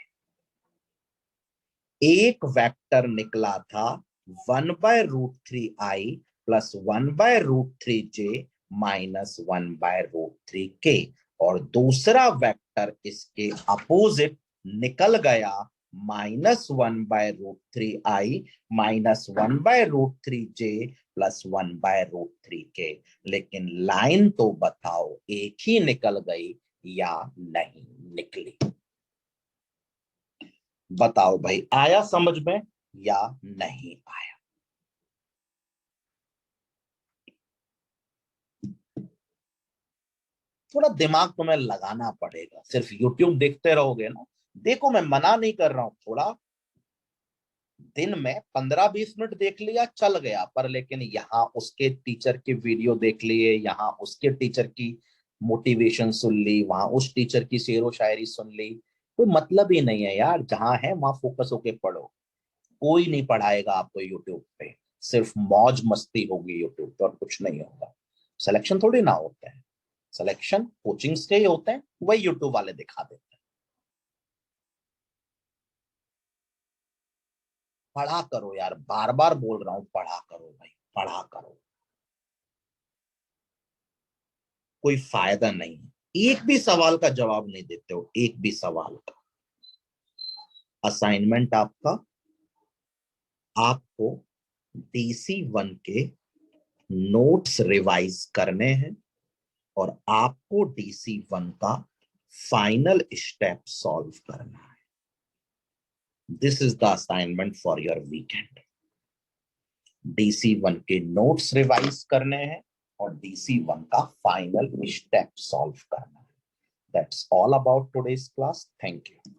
एक वेक्टर निकला था 1/√3i plus 1/√3j minus 1/√3k, और दूसरा वेक्टर इसके अपोजिट निकल गया -1/√3i minus 1/√3j plus 1/√3k। लेकिन लाइन तो बताओ एक ही निकल गई या नहीं निकली? बताओ भाई, आया समझ में या नहीं आया? थोड़ा दिमाग तुम्हें लगाना पड़ेगा, सिर्फ YouTube देखते रहोगे ना। देखो मैं मना नहीं कर रहा हूं, थोड़ा दिन में 15-20 मिनट देख लिया चल गया, पर लेकिन यहाँ उसके टीचर की वीडियो देख लिए, यहाँ उसके टीचर की मोटिवेशन सुन ली, वहां उस टीचर की शेरो शायरी सुन ली, कोई मतलब ही नहीं है यार। जहां है वहां फोकस होके पढ़ो। कोई नहीं पढ़ाएगा आपको यूट्यूब पे, सिर्फ मौज मस्ती होगी यूट्यूब पे और कुछ नहीं होगा। सिलेक्शन थोड़ी ना होते हैं, सिलेक्शन कोचिंग्स के ही होते हैं, वही यूट्यूब वाले दिखा देते हैं। पढ़ा करो यार, बार बार बोल रहा हूं, पढ़ा करो भाई, पढ़ा करो। कोई फायदा नहीं है, एक भी सवाल का जवाब नहीं देते हो, एक भी सवाल का। असाइनमेंट आपका, आपको DC1 के नोट्स रिवाइज करने हैं, और आपको DC1 का फाइनल स्टेप सॉल्व करना है। This is the assignment for your weekend. DC1 के नोट्स रिवाइज करने हैं और DC1 का फाइनल स्टेप सॉल्व करना है। That's all about today's class. Thank you.